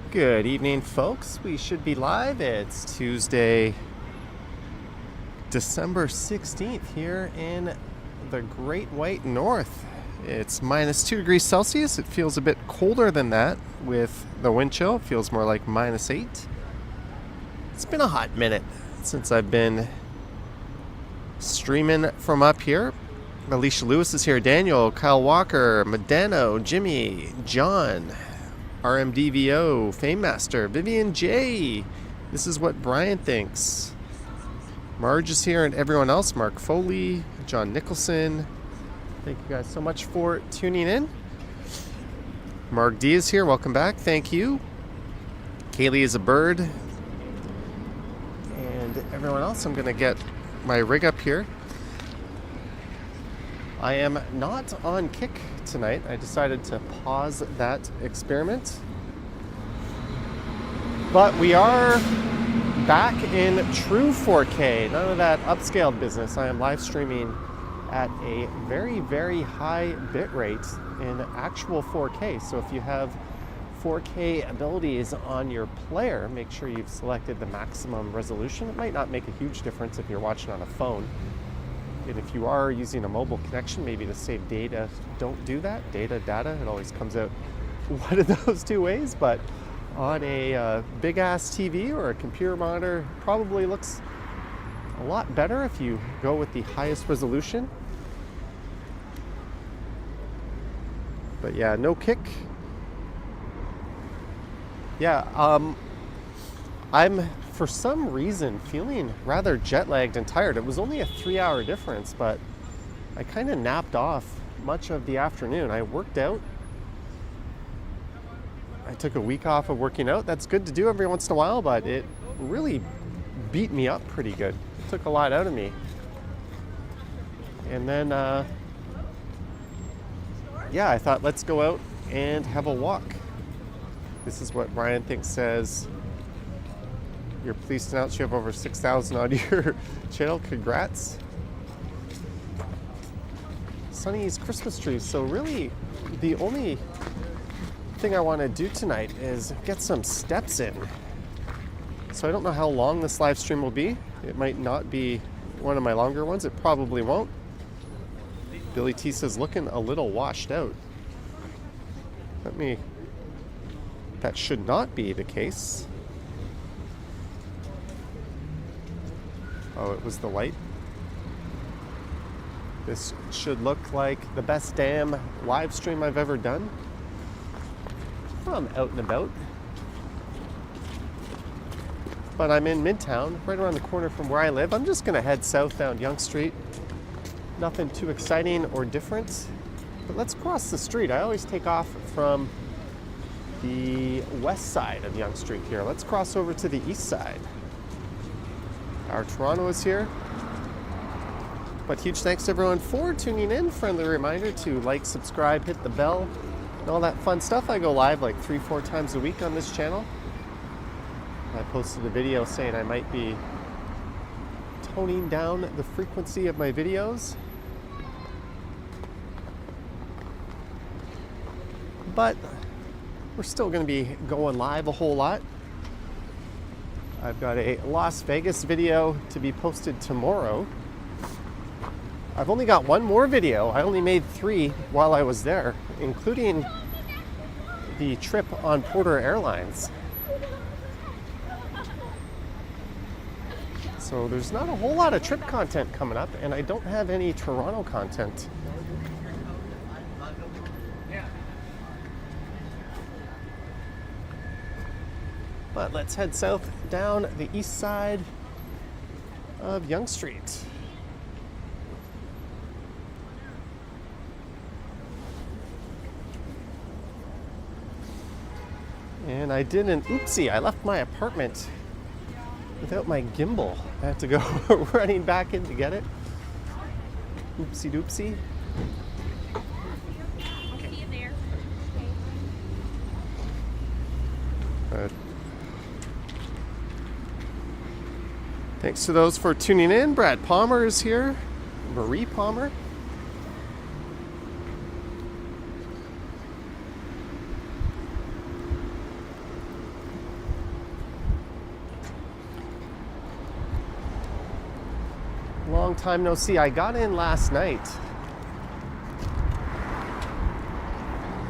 Good evening, folks. We should be live. It's Tuesday, December 16th here in the Great White North. It's minus 2 degrees Celsius. It feels a bit colder than that with the wind chill. It feels more like minus 8. It's been a hot minute since I've been streaming from up here. Alicia Lewis is here. Daniel, Kyle Walker, Medano, Jimmy, John, RMDVO, Fame Master, Vivian J. This is what Brian thinks. Marge is here and everyone else. Mark Foley, John Nicholson. Thank you guys so much for tuning in. Mark D is here. Welcome back. Thank you. Kaylee is a bird. And everyone else, I'm going to get my rig up here. I am not on Kick tonight. I decided to pause that experiment. But we are back in true 4K. None of that upscaled business. I am live streaming at a very, very high bit rate in actual 4K. So if you have 4K abilities on your player, make sure you've selected the maximum resolution. It might not make a huge difference if you're watching on a phone. And if you are using a mobile connection, maybe to save data, don't do that. Data, it always comes out one of those two ways. But on a big-ass TV or a computer monitor, probably looks a lot better if you go with the highest resolution. But yeah, no Kick. Yeah, I'm, for some reason, feeling rather jet-lagged and tired. It was only a 3-hour difference, but I kind of napped off much of the afternoon. I worked out. I took a week off of working out. That's good to do every once in a while, but it really beat me up pretty good. It took a lot out of me. And then, yeah, I thought, let's go out and have a walk. This is what Ryan thinks says. You're pleased to announce you have over 6,000 on your channel. Congrats. Sunny's Christmas trees. So really, the only thing I want to do tonight is get some steps in. So I don't know how long this live stream will be. It might not be one of my longer ones. It probably won't. Billy T says looking a little washed out. That should not be the case. Oh, it was the light. This should look like the best damn live stream I've ever done. I'm out and about. But I'm in Midtown, right around the corner from where I live. I'm just gonna head south down Yonge Street. Nothing too exciting or different. But let's cross the street. I always take off from the west side of Yonge Street here. Let's cross over to the east side. Our Toronto is here. But huge thanks to everyone for tuning in. Friendly reminder to like, subscribe, hit the bell, and all that fun stuff. I go live like 3-4 times a week on this channel. I posted a video saying I might be toning down the frequency of my videos. But we're still going to be going live a whole lot. I've got a Las Vegas video to be posted tomorrow. I've only got one more video. I only made 3 while I was there, including the trip on Porter Airlines. So there's not a whole lot of trip content coming up, and I don't have any Toronto content. But let's head south down the east side of Yonge Street. And I did an oopsie. I left my apartment without my gimbal. I had to go running back in to get it. Oopsie doopsie. I'll see you there. Okay. Thanks to those for tuning in. Brad Palmer is here. Marie Palmer. Long time no see. I got in last night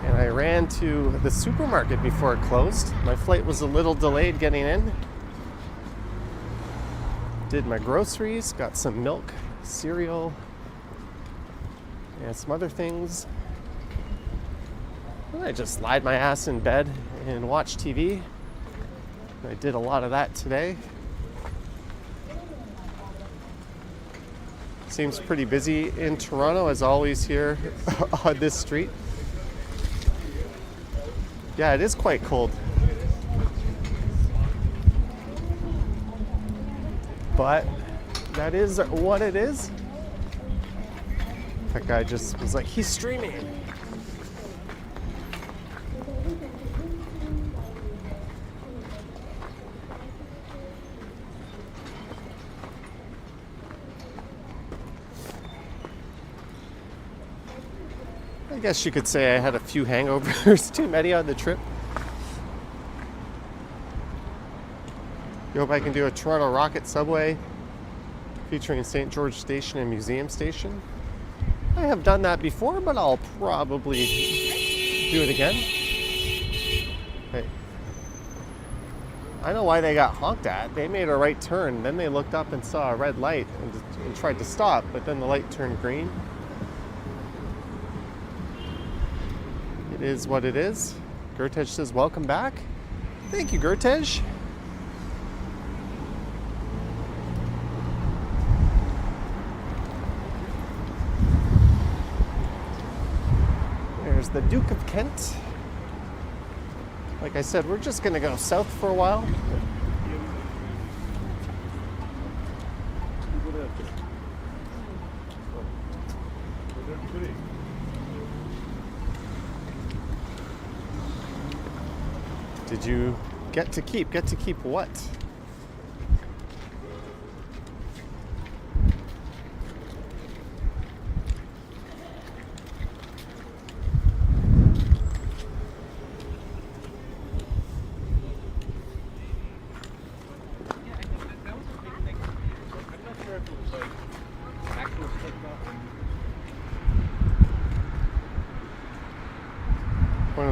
and I ran to the supermarket before it closed. My flight was a little delayed getting in. Did my groceries, got some milk, cereal, and some other things. And I just lied my ass in bed and watched TV. I did a lot of that today. Seems pretty busy in Toronto, as always, here on this street. Yeah, it is quite cold. But that is what it is. That guy just was like, he's streaming. I guess you could say I had a few hangovers, too many on the trip. I hope I can do a Toronto Rocket subway featuring St. George Station and Museum Station. I have done that before, but I'll probably do it again. Hey, I know why they got honked at. They made a right turn, then they looked up and saw a red light and tried to stop, but then the light turned green. It is what it is. Gertej says, welcome back. Thank you, Gertej. There's the Duke of Kent. Like I said, we're just gonna go south for a while. Did you get to keep? Get to keep what?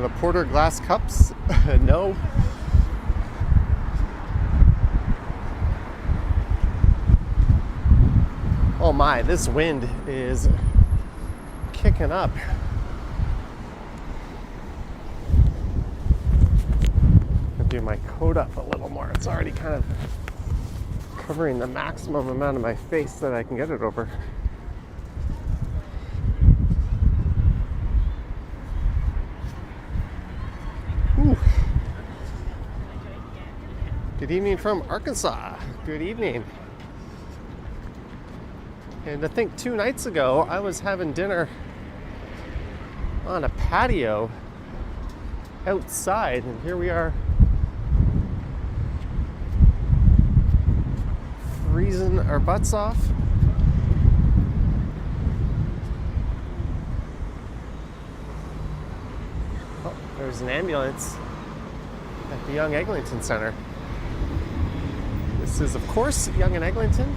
the porter glass cups? No. Oh my, this wind is kicking up. I'll do my coat up a little more. It's already kind of covering the maximum amount of my face that I can get it over. Ooh. Good evening from Arkansas. Good evening. And I think 2 nights ago, I was having dinner on a patio outside, and here we are freezing our butts off. Oh, there's an ambulance at the Yonge Eglinton Center. This is, of course, Yonge and Eglinton.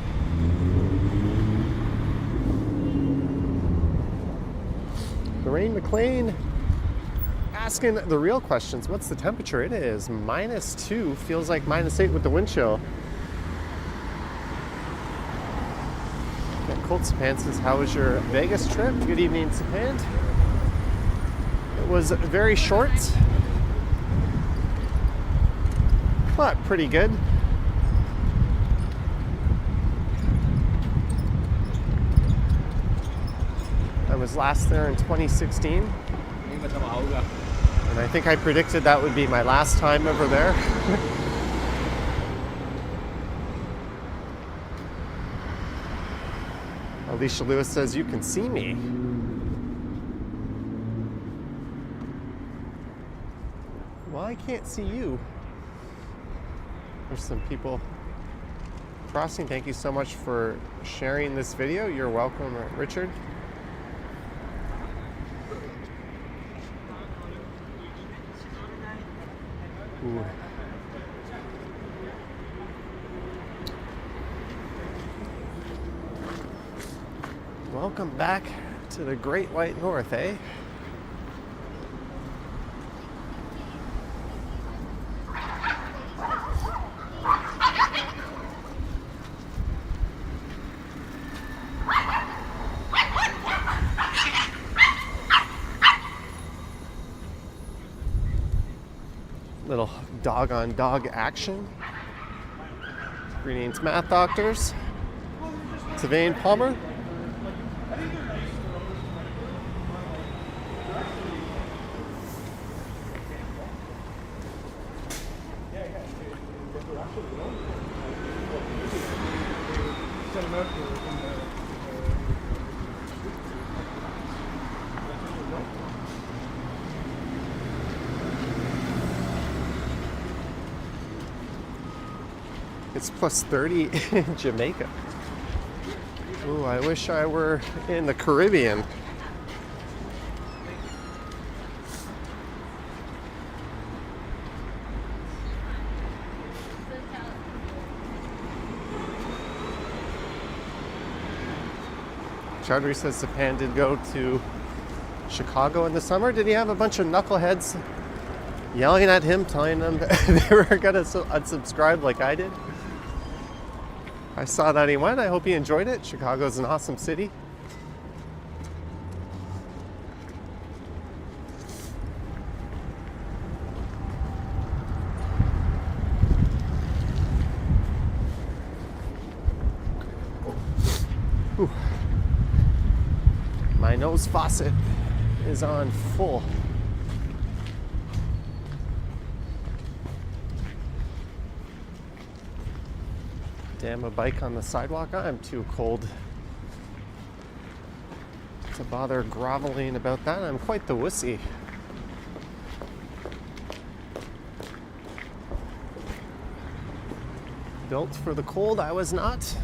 Lorraine McLean asking the real questions. What's the temperature? It is -2. Feels like -8 with the wind chill. Colt Sapan says, how was your Vegas trip? Good evening, Sapan. It was very short, but pretty good. I was last there in 2016, and I think I predicted that would be my last time over there. Alicia Lewis says, you can see me. Well, I can't see you. There's some people crossing. Thank you so much for sharing this video. You're welcome, Richard. Ooh. Welcome back to the Great White North, eh? Little dog on dog action. Greetings, math doctors. Savane Palmer. It's +30 in Jamaica. Ooh, I wish I were in the Caribbean. Chowdhury says Sapan did go to Chicago in the summer. Did he have a bunch of knuckleheads yelling at him, telling them they were going to unsubscribe like I did? I saw that he went. I hope he enjoyed it. Chicago's an awesome city. Ooh. My nose faucet is on full. Damn, a bike on the sidewalk. I'm too cold to bother groveling about that. I'm quite the wussy. Built for the cold, I was not.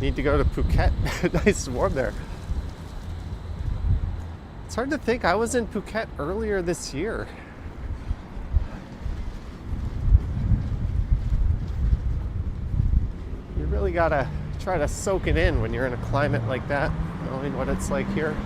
Need to go to Phuket. Nice and warm there. It's hard to think. I was in Phuket earlier this year. really gotta try to soak it in when you're in a climate like that, knowing what it's like here.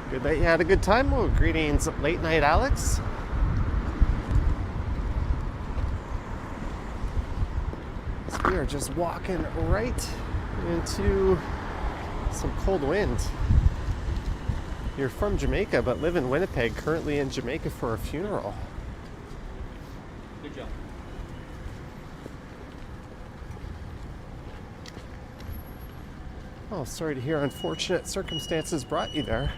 Good that you had a good time. Well, greetings, late night Alex. So we are just walking right into some cold wind. You're from Jamaica but live in Winnipeg, currently in Jamaica for a funeral. Good job. Oh, sorry to hear unfortunate circumstances brought you there.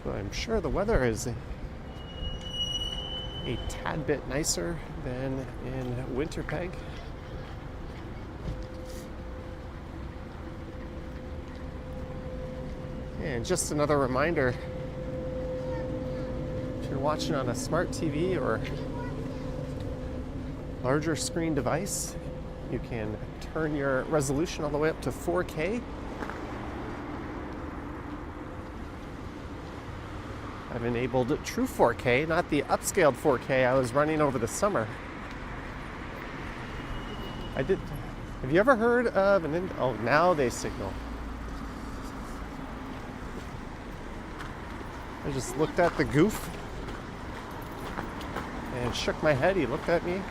I'm sure the weather is a tad bit nicer than in Winterpeg. And just another reminder, if you're watching on a smart TV or larger screen device, you can turn your resolution all the way up to 4K. I've enabled true 4K, not the upscaled 4K I was running over the summer. Have you ever heard of oh, now they signal. I just looked at the goof and shook my head. He looked at me.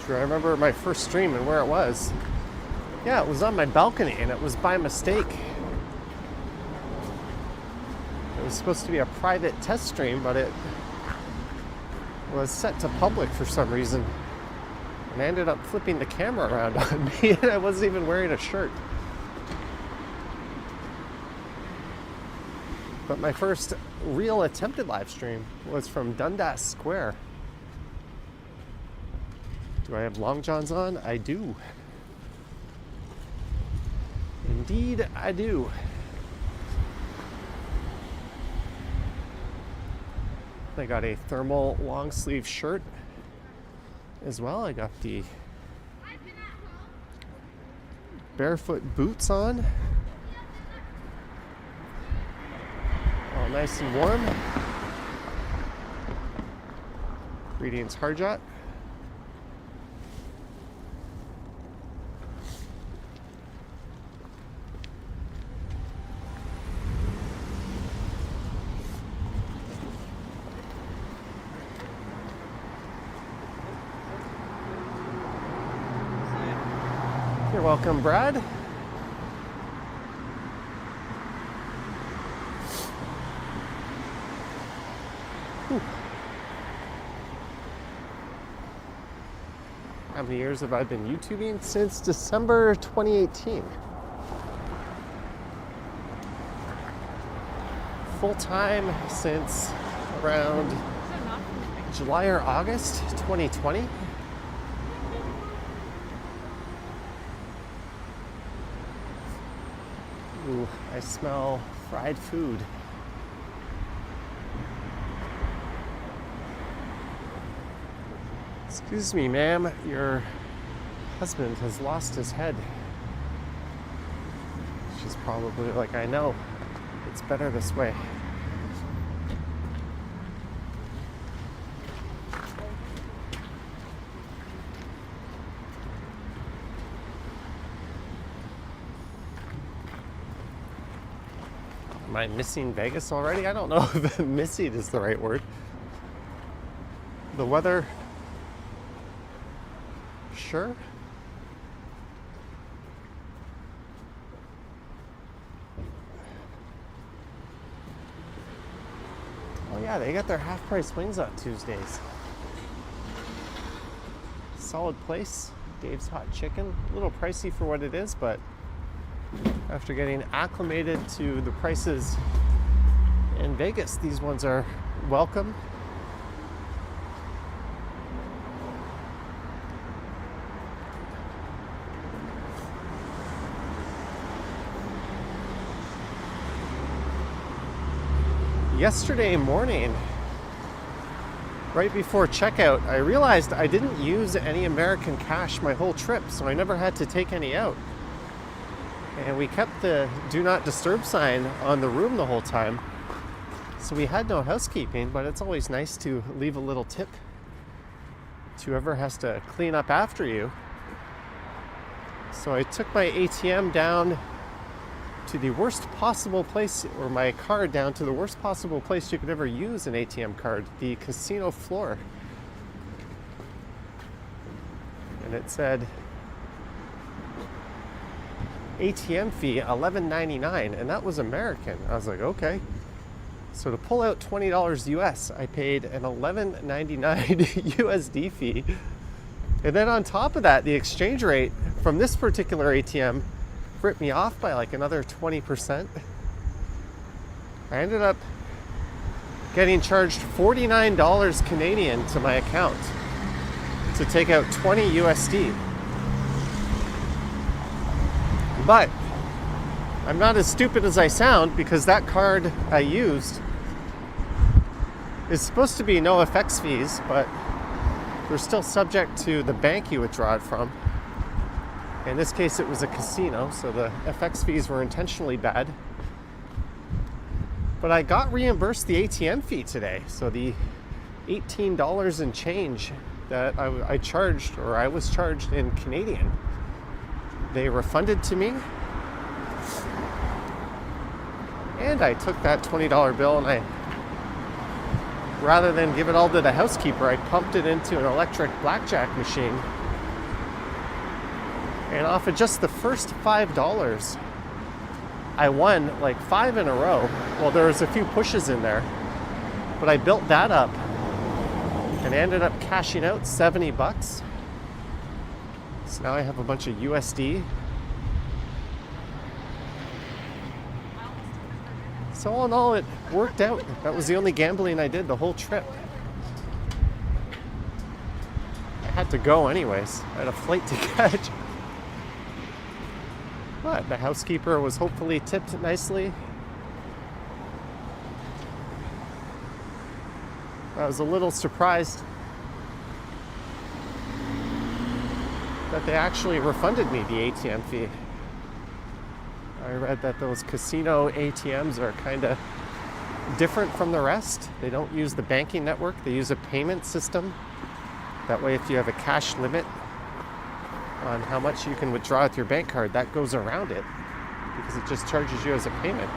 I remember my first stream and where it was. Yeah, it was on my balcony and it was by mistake. It was supposed to be a private test stream, but it was set to public for some reason. And I ended up flipping the camera around on me and I wasn't even wearing a shirt. But my first real attempted live stream was from Dundas Square. Do I have long johns on? I do. Indeed, I do. I got a thermal long sleeve shirt as well. I got the barefoot boots on. All nice and warm. Greetings, Harjot. You're welcome, Brad. Whew. How many years have I been YouTubing? Since December 2018. Full time since around July or August 2020. Ooh, I smell fried food. Excuse me, ma'am, your husband has lost his head. She's probably like, I know, it's better this way. Am I missing Vegas already? I don't know if missing is the right word. The weather, sure. Oh yeah, they got their half-price wings on Tuesdays. Solid place. Dave's Hot Chicken. A little pricey for what it is, but after getting acclimated to the prices in Vegas, these ones are welcome. yesterday morning, right before checkout, I realized I didn't use any American cash my whole trip, so I never had to take any out. And we kept the do not disturb sign on the room the whole time. So we had no housekeeping, but it's always nice to leave a little tip to whoever has to clean up after you. So I took my ATM down to the worst possible place, or my card down to the worst possible place you could ever use an ATM card, the casino floor. And it said ATM fee $11.99, and that was American. I was like, okay. So to pull out $20 US, I paid an $11.99 USD fee. And then on top of that, the exchange rate from this particular ATM ripped me off by like another 20%. I ended up getting charged $49 Canadian to my account to take out 20 USD. But I'm not as stupid as I sound, because that card I used is supposed to be no FX fees, but they're still subject to the bank you withdraw it from. In this case, it was a casino, so the FX fees were intentionally bad. But I got reimbursed the ATM fee today, so the $18 and change that I charged, or I was charged in Canadian, they refunded to me. And I took that $20 bill and rather than give it all to the housekeeper, I pumped it into an electric blackjack machine. And off of just the first $5, I won like 5 in a row. Well, there was a few pushes in there, but I built that up and ended up cashing out $70. So now I have a bunch of USD. So all in all, it worked out. That was the only gambling I did the whole trip. I had to go anyways. I had a flight to catch. But the housekeeper was hopefully tipped nicely. I was a little surprised that they actually refunded me the ATM fee. I read that those casino ATMs are kind of different from the rest. They don't use the banking network, they use a payment system. That way, if you have a cash limit on how much you can withdraw with your bank card, that goes around it because it just charges you as a payment.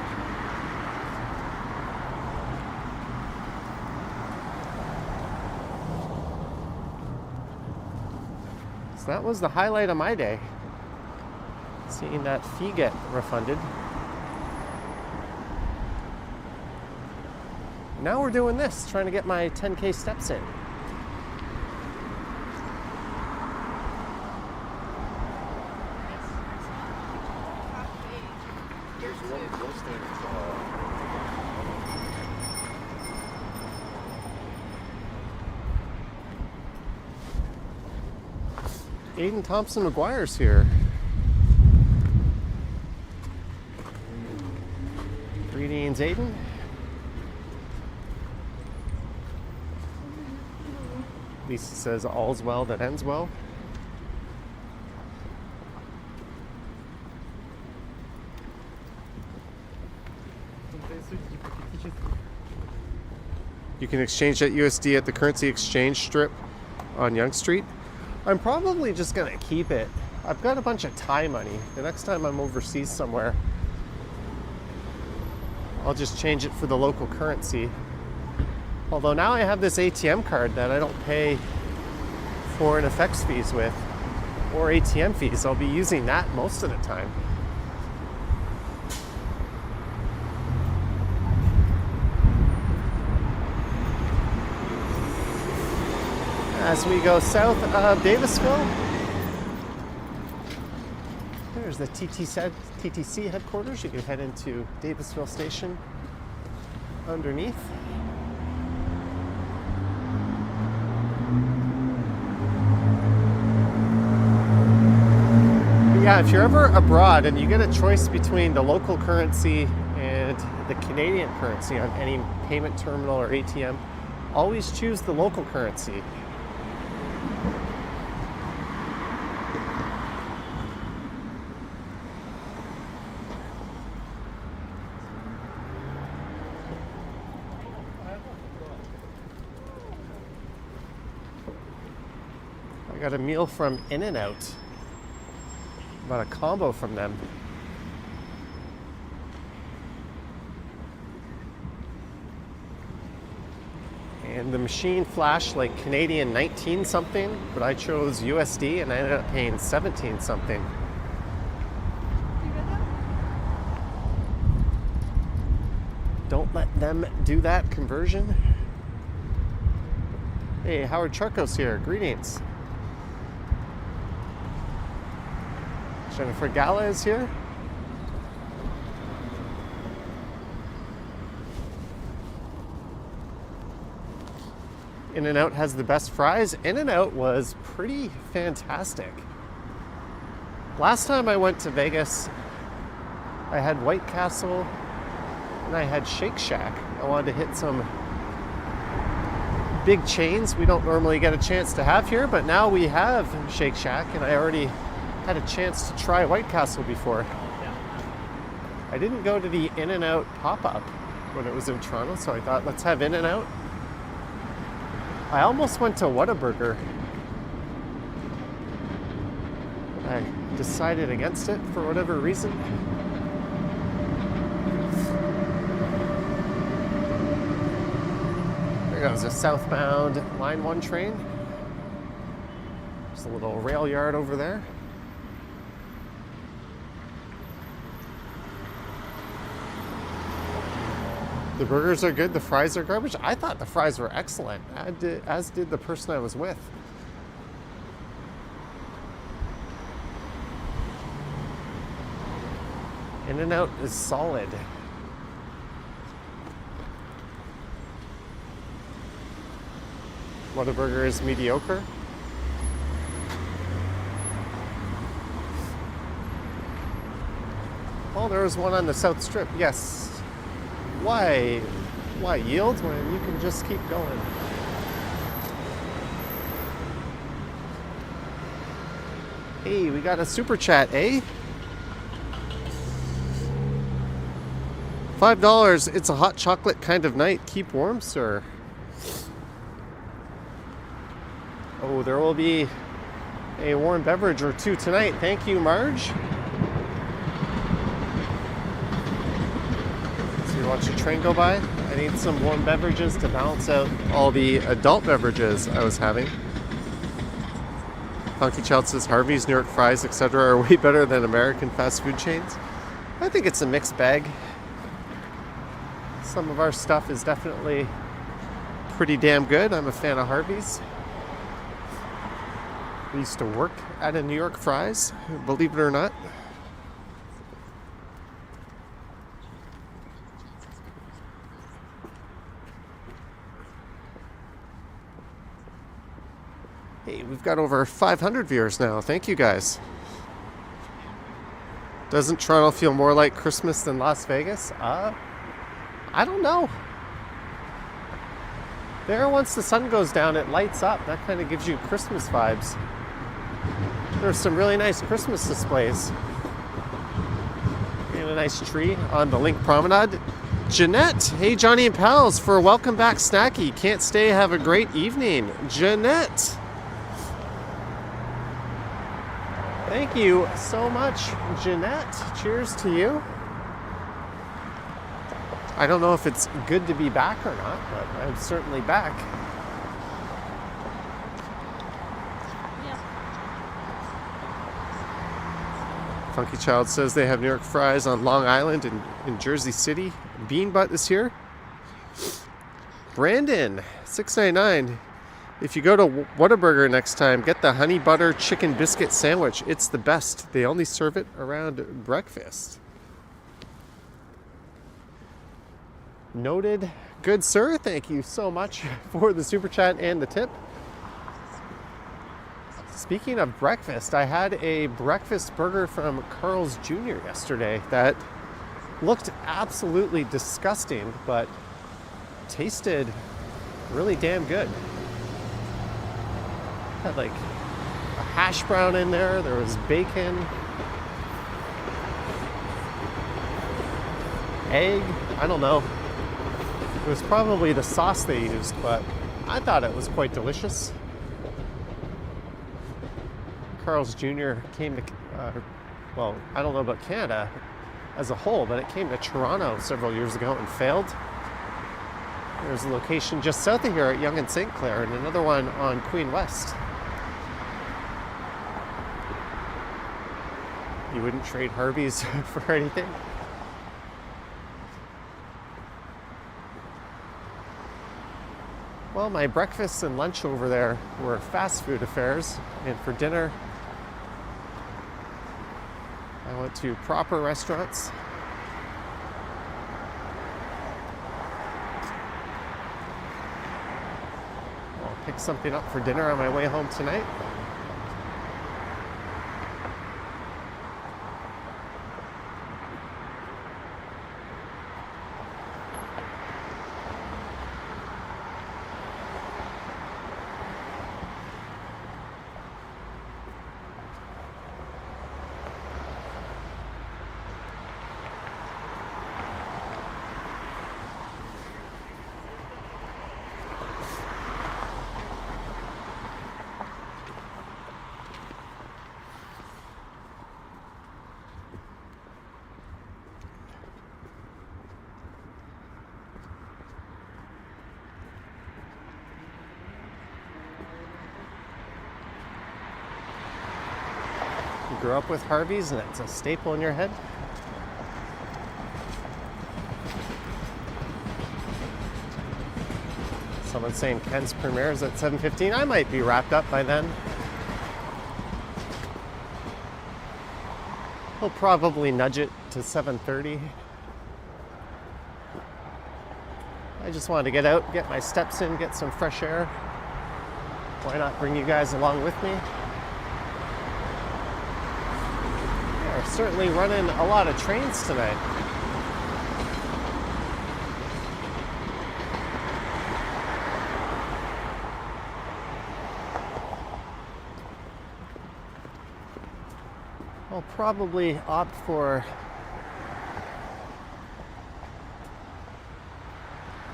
So that was the highlight of my day, seeing that fee get refunded. Now we're doing this, trying to get my 10K steps in. Aiden Thompson McGuire's here. Greetings, Aiden. Lisa says all's well that ends well. You can exchange that USD at the currency exchange strip on Yonge Street. I'm probably just gonna keep it. I've got a bunch of Thai money. The next time I'm overseas somewhere, I'll just change it for the local currency. Although now I have this ATM card that I don't pay foreign FX fees with, or ATM fees. I'll be using that most of the time. As we go south of Davisville, there's the TTC headquarters. You can head into Davisville Station underneath. But yeah, if you're ever abroad and you get a choice between the local currency and the Canadian currency on any payment terminal or ATM, always choose the local currency. I got a meal from In-N-Out. Bought a combo from them. And the machine flashed like Canadian 19 something, but I chose USD and I ended up paying 17 something. Don't let them do that conversion. Hey, Howard Charcos here. Greetings. Jennifer Gala is here. In-N-Out has the best fries. In-N-Out was pretty fantastic. Last time I went to Vegas, I had White Castle and I had Shake Shack. I wanted to hit some big chains we don't normally get a chance to have here, but now we have Shake Shack, and I already had a chance to try White Castle before. I didn't go to the In-N-Out pop-up when it was in Toronto, so I thought, let's have In-N-Out. I almost went to Whataburger. I decided against it for whatever reason. There goes a southbound Line 1 train. There's a little rail yard over there. The burgers are good, the fries are garbage. I thought the fries were excellent, as did the person I was with. In-N-Out is solid. Whataburger is mediocre. Oh, there was one on the South Strip, yes. Why yield when you can just keep going? Hey, we got a super chat, eh? $5. It's a hot chocolate kind of night. Keep warm, sir. Oh, there will be a warm beverage or two tonight. Thank you, Marge. Watch the train go by. I need some warm beverages to balance out all the adult beverages I was having. Funky Child says Harvey's, New York fries, etc. are way better than American fast food chains. I think it's a mixed bag. Some of our stuff is definitely pretty damn good. I'm a fan of Harvey's. I used to work at a New York Fries, believe it or not. Hey, we've got over 500 viewers now. Thank you guys. Doesn't Toronto feel more like Christmas than Las Vegas? I don't know. There, once the sun goes down, it lights up. That kind of gives you Christmas vibes. There's some really nice Christmas displays. And a nice tree on the Link Promenade. Jeanette, hey Johnny and pals, for a welcome back snacky. Can't stay, have a great evening. Jeanette. Thank you so much, Jeanette. Cheers to you. I don't know if it's good to be back or not, but I'm certainly back. Yeah. Funky Child says they have New York fries on Long Island and in Jersey City. Bean Butt is here. Brandon, $6.99. If you go to Whataburger next time, get the honey butter chicken biscuit sandwich. It's the best. They only serve it around breakfast. Noted. Good sir, thank you so much for the super chat and the tip. Speaking of breakfast, I had a breakfast burger from Carl's Jr. yesterday that Looked absolutely disgusting, but tasted really damn good. Had like a hash brown in there, there was bacon, egg, I don't know. It was probably the sauce they used, but I thought it was quite delicious. Carl's Jr. came to, well, I don't know about Canada as a whole, but it came to Toronto several years ago and failed. There's a location just south of here at Yonge and St. Clair, and another one on Queen West. You wouldn't trade Harvey's for anything? Well, my breakfast and lunch over there were fast food affairs, and for dinner, I went to proper restaurants. I'll pick something up for dinner on my way home tonight. You grew up with Harvey's and it's a staple in your head? Someone's saying Ken's premieres at 7:15. I might be wrapped up by then. He'll probably nudge it to 7:30. I just wanted to get out, get my steps in, get some fresh air. Why not bring you guys along with me? We're certainly running a lot of trains tonight. I'll probably opt for,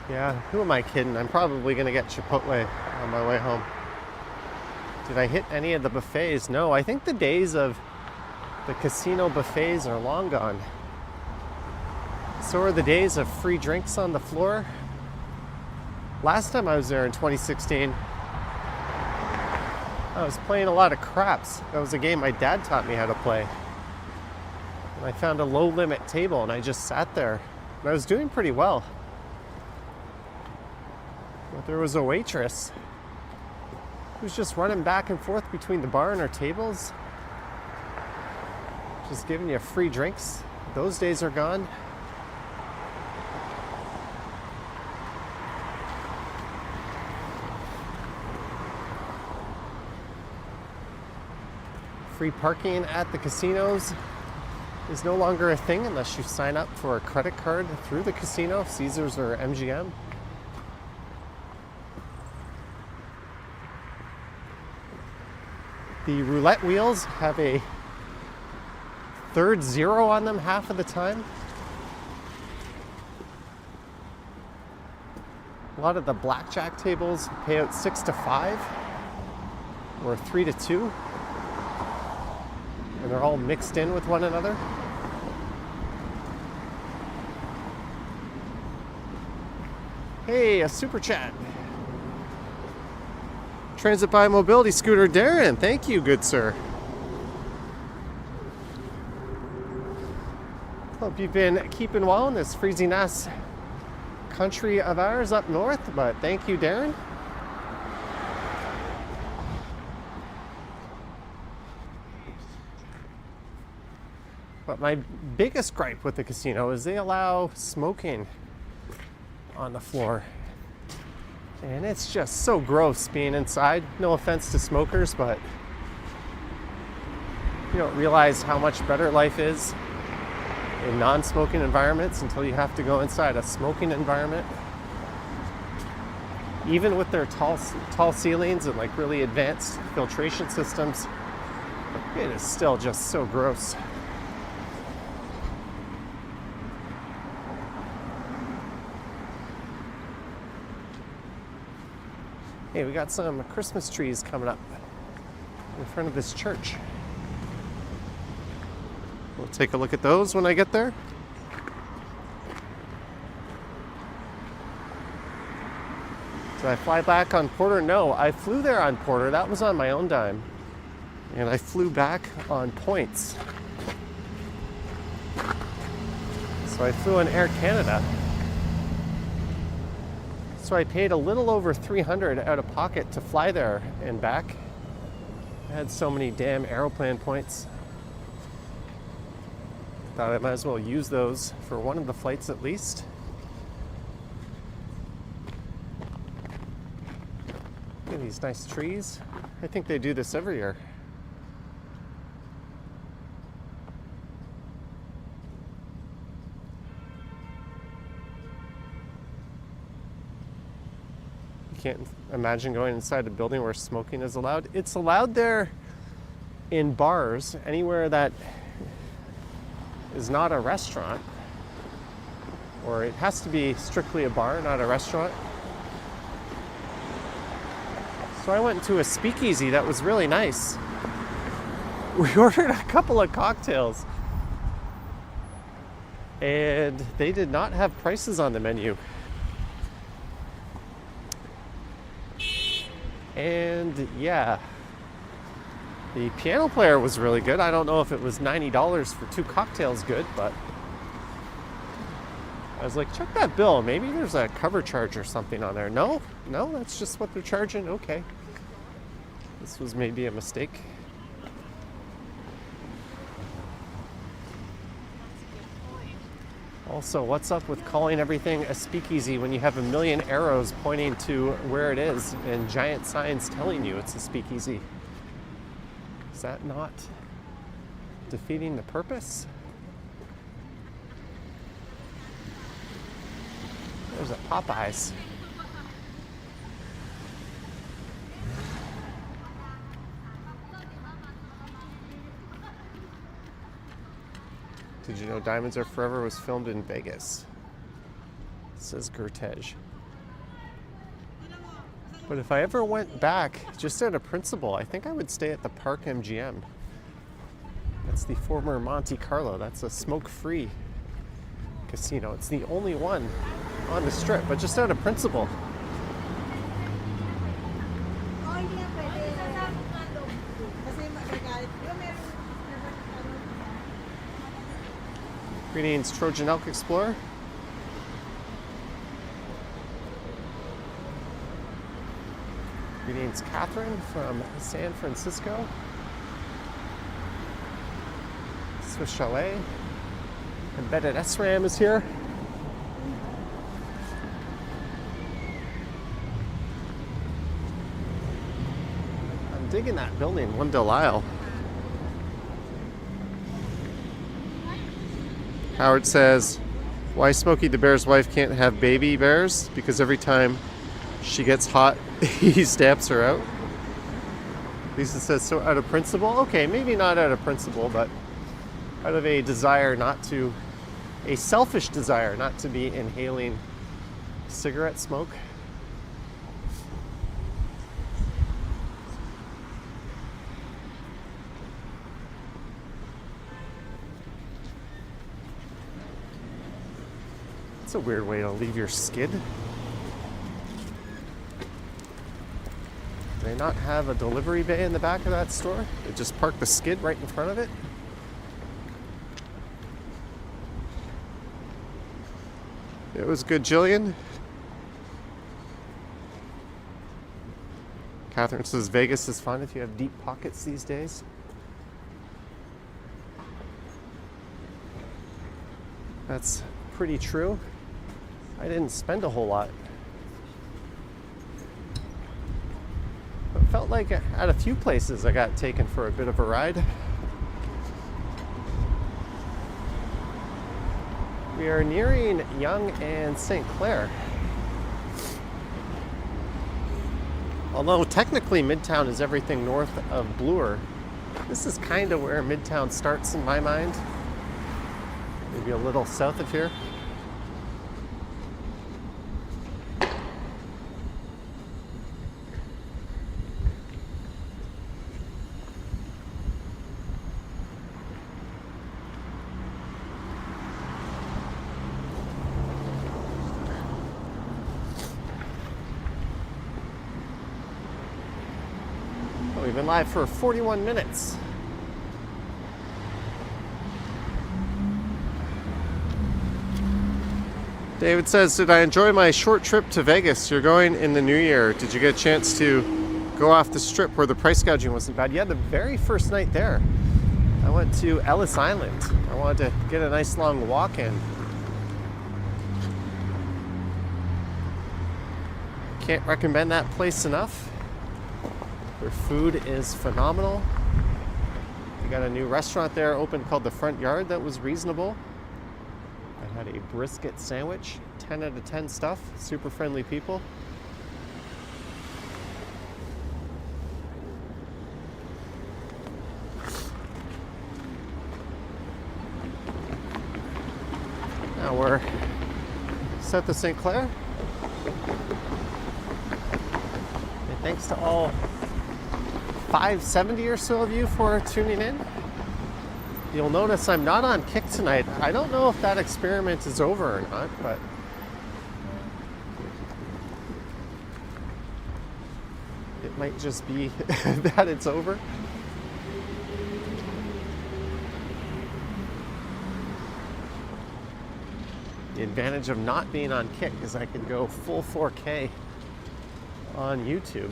yeah, who am I kidding? I'm probably gonna get Chipotle on my way home. Did I hit any of the buffets? No, I think the days of the casino buffets are long gone. So are the days of free drinks on the floor. Last time I was there in 2016, I was playing a lot of craps. That was a game my dad taught me how to play. And I found a low limit table and I just sat there. And I was doing pretty well. But there was a waitress who was just running back and forth between the bar and our tables, just giving you free drinks. Those days are gone. Free parking at the casinos is no longer a thing unless you sign up for a credit card through the casino, Caesars or MGM. The roulette wheels have a third zero on them half of the time. A lot of the blackjack tables pay out 6 to 5 or 3 to 2. And they're all mixed in with one another. Hey, a super chat. Transit by Mobility Scooter Darren, thank you, good sir. Hope you've been keeping well in this freezing ass country of ours up north, but thank you, Darren. But my biggest gripe with the casino is they allow smoking on the floor. And it's just so gross being inside. No offense to smokers, but you don't realize how much better life is in non-smoking environments until you have to go inside a smoking environment. Even with their tall ceilings and like really advanced filtration systems, it is still just so gross. Hey, we got some Christmas trees coming up in front of this church. We'll take a look at those when I get there. Did I fly back on Porter? No, I flew there on Porter. That was on my own dime. And I flew back on points. So I flew on Air Canada. So I paid a little over $300 out of pocket to fly there and back. I had so many damn aeroplane points. Thought I might as well use those for one of the flights at least. Look at these nice trees. I think they do this every year. You can't imagine going inside a building where smoking is allowed. It's allowed there in bars, anywhere that is not a restaurant, or it has to be strictly a bar, not a restaurant. So I went to a speakeasy that was really nice. We ordered a couple of cocktails and they did not have prices on the menu. And yeah, the piano player was really good. I don't know if it was $90 for 2 cocktails good, but I was like, check that bill. Maybe there's a cover charge or something on there. No, that's just what they're charging. Okay. This was maybe a mistake. Also, what's up with calling everything a speakeasy when you have a million arrows pointing to where it is and giant signs telling you it's a speakeasy? Is that not defeating the purpose? There's a Popeyes. Did you know Diamonds Are Forever was filmed in Vegas? Says Gertej. But if I ever went back, just out of principle, I think I would stay at the Park MGM. That's the former Monte Carlo. That's a smoke-free casino. It's the only one on the strip, but just out of principle. Greetings, Trojan Elk Explorer. Greetings, Catherine from San Francisco. Swiss Chalet. Embedded SRAM is here. I'm digging that building, One Delisle. Howard says, why Smokey the Bear's wife can't have baby bears? Because every time she gets hot, he stamps her out. Lisa says, so out of principle? Okay, maybe not out of principle, but out of a desire not to, a selfish desire not to be inhaling cigarette smoke. It's a weird way to leave your skid. Do they not have a delivery bay in the back of that store? They just park the skid right in front of it? It was good, Jillian. Catherine says Vegas is fun if you have deep pockets these days. That's pretty true. I didn't spend a whole lot. But it felt like at a few places I got taken for a bit of a ride. We are nearing Yonge and St. Clair. Although technically Midtown is everything north of Bloor, this is kind of where Midtown starts in my mind. Maybe a little south of here. We've been live for 41 minutes. David says, did I enjoy my short trip to Vegas? You're going in the new year. Did you get a chance to go off the strip where the price gouging wasn't bad? Yeah, the very first night there, I went to Ellis Island. I wanted to get a nice long walk in. Can't recommend that place enough. Their food is phenomenal. We got a new restaurant there open called The Front Yard that was reasonable. I had a brisket sandwich, 10 out of 10 stuff, super friendly people. Now we're set to St. Clair. And thanks to all 570 or so of you for tuning in. You'll notice I'm not on kick tonight. I don't know if that experiment is over or not, but it might just be that it's over. The advantage of not being on kick is I can go full 4K on YouTube.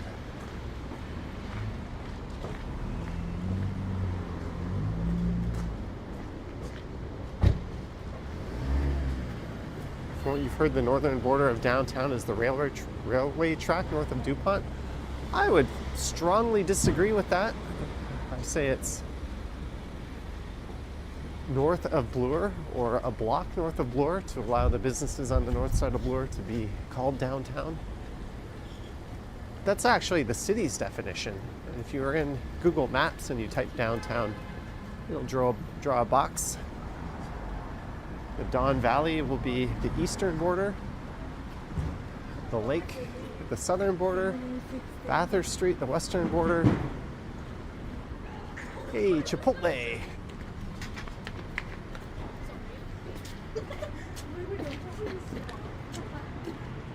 From what you've heard, the northern border of downtown is the railway track north of DuPont. I would strongly disagree with that. I say it's north of Bloor, or a block north of Bloor, to allow the businesses on the north side of Bloor to be called downtown. That's actually the city's definition. If you were in Google Maps and you type downtown, it'll draw a box. The Don Valley will be the eastern border. The lake, the southern border. Bathurst Street, the western border. Hey, Chipotle.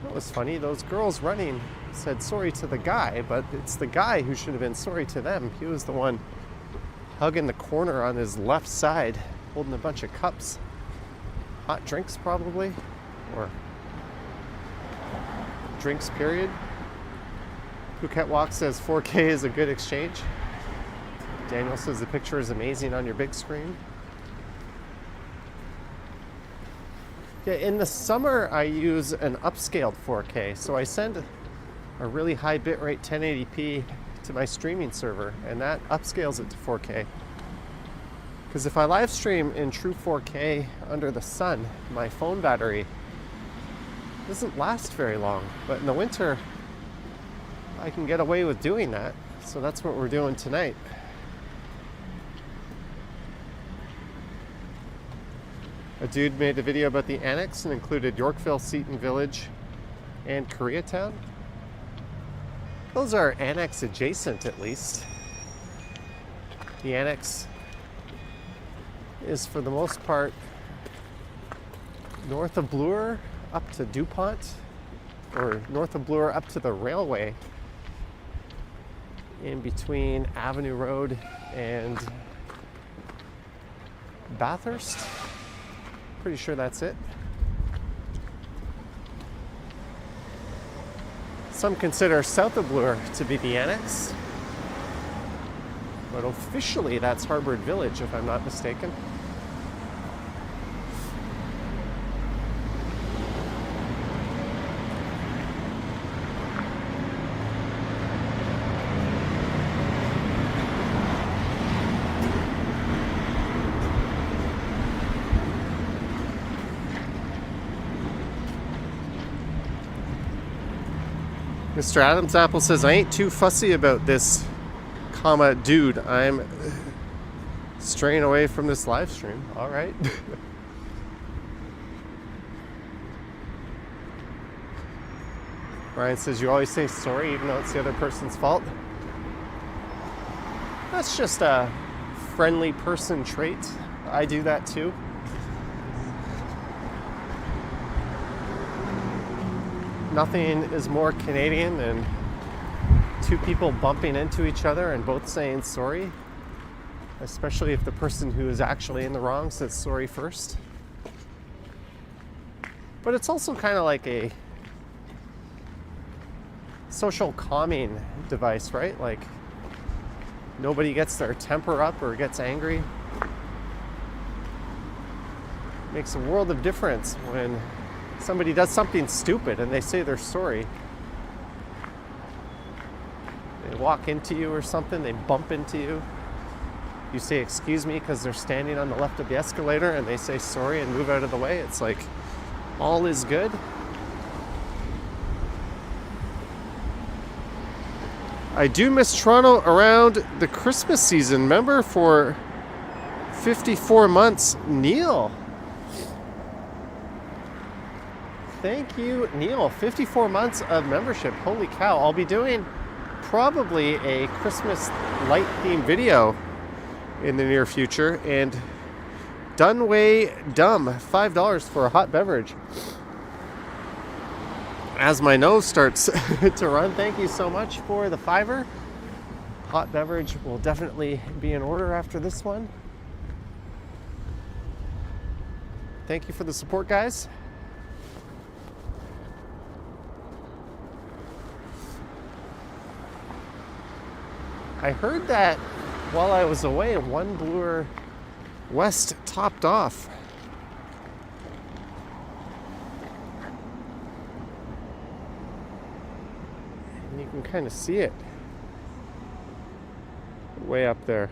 That was funny. Those girls running said sorry to the guy, but it's the guy who should have been sorry to them. He was the one hugging the corner on his left side, holding a bunch of cups. Hot drinks, probably, or drinks, period. Phuket Walk says 4K is a good exchange. Daniel says the picture is amazing on your big screen. Yeah, in the summer, I use an upscaled 4K, so I send a really high bitrate 1080p to my streaming server, and that upscales it to 4K. Because if I live stream in true 4K under the sun, my phone battery doesn't last very long. But in the winter, I can get away with doing that. So that's what we're doing tonight. A dude made a video about the annex and included Yorkville, Seton Village, and Koreatown. Those are annex adjacent, at least. The annex is for the most part north of Bloor up to DuPont, or north of Bloor up to the railway, in between Avenue Road and Bathurst. Pretty sure that's it. Some consider south of Bloor to be the annex, but officially that's Harbour Village, if I'm not mistaken. Mr. Adams Apple says, I ain't too fussy about this, comma, dude. I'm straying away from this live stream. All right. Ryan says, you always say sorry even though it's the other person's fault. That's just a friendly person trait. I do that too. Nothing is more Canadian than two people bumping into each other and both saying sorry, especially if the person who is actually in the wrong says sorry first. But it's also kind of like a social calming device, right? Like, nobody gets their temper up or gets angry. Makes a world of difference when somebody does something stupid and they say they're sorry. They walk into you or something, they bump into you. You say, excuse me, because they're standing on the left of the escalator and they say sorry and move out of the way. It's like, all is good. I do miss Toronto around the Christmas season. Remember, for 54 months, Neil. Thank you, Neil. 54 months of membership. Holy cow. I'll be doing probably a Christmas light theme video in the near future. And Dunway Dumb, $5 for a hot beverage. As my nose starts to run, thank you so much for the $5. Hot beverage will definitely be in order after this one. Thank you for the support, guys. I heard that while I was away, one Bloor West topped off. And you can kind of see it way up there.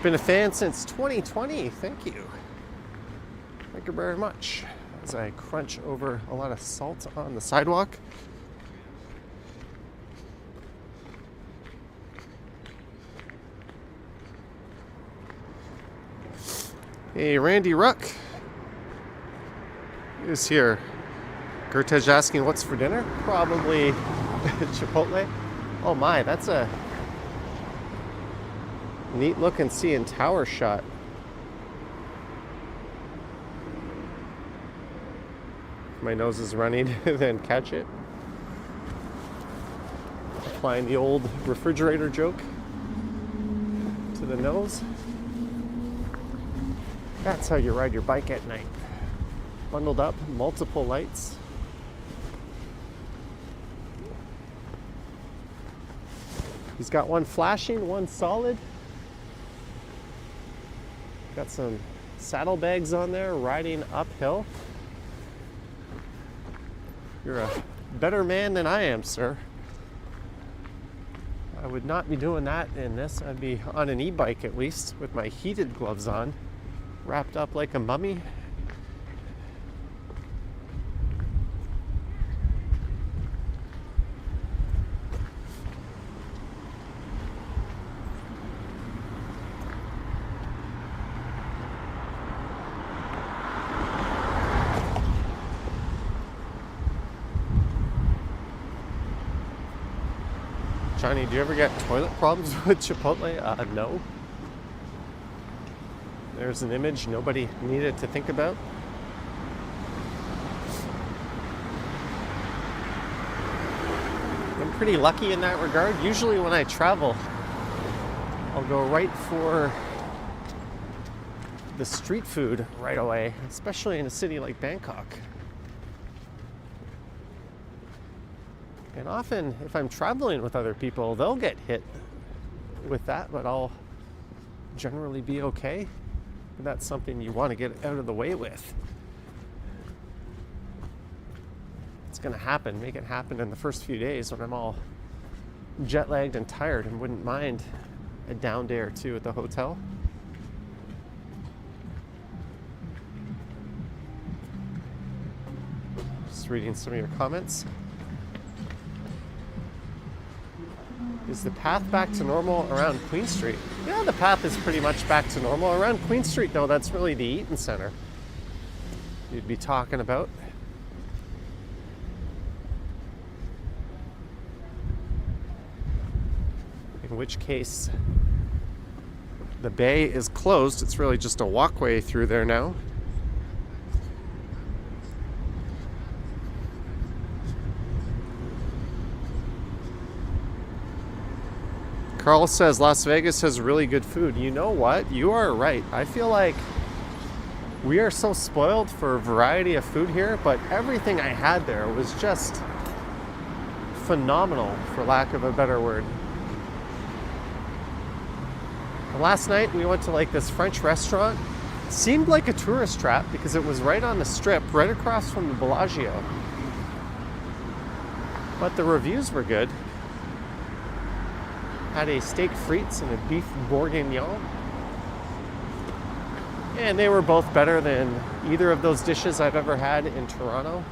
Been a fan since 2020. Thank you. Thank you very much. As I crunch over a lot of salt on the sidewalk. Hey, Randy Ruck is here. Gertej asking what's for dinner? Probably Chipotle. Oh my, that's a neat looking CN Tower shot. My nose is running, then catch it. Applying the old refrigerator joke to the nose. That's how you ride your bike at night. Bundled up, multiple lights. He's got one flashing, one solid. Got some saddlebags on there, riding uphill. You're a better man than I am, sir. I would not be doing that in this. I'd be on an e-bike at least, with my heated gloves on, wrapped up like a mummy. Johnny, do you ever get toilet problems with Chipotle? No. There's an image nobody needed to think about. I'm pretty lucky in that regard. Usually when I travel, I'll go right for the street food right away, especially in a city like Bangkok. And often, if I'm traveling with other people, they'll get hit with that, but I'll generally be okay. And that's something you want to get out of the way with. It's going to happen. Make it happen in the first few days when I'm all jet-lagged and tired and wouldn't mind a down day or two at the hotel. Just reading some of your comments. Is the path back to normal around Queen Street? Yeah, the path is pretty much back to normal. Around Queen Street, though, that's really the Eaton Center you'd be talking about. In which case, the bay is closed. It's really just a walkway through there now. Carl says Las Vegas has really good food. You know what? You are right. I feel like we are so spoiled for a variety of food here, but everything I had there was just phenomenal, for lack of a better word. Last night we went to like this French restaurant. Seemed like a tourist trap because it was right on the strip, right across from the Bellagio. But the reviews were good. Had a steak frites and a beef bourguignon. And they were both better than either of those dishes I've ever had in Toronto.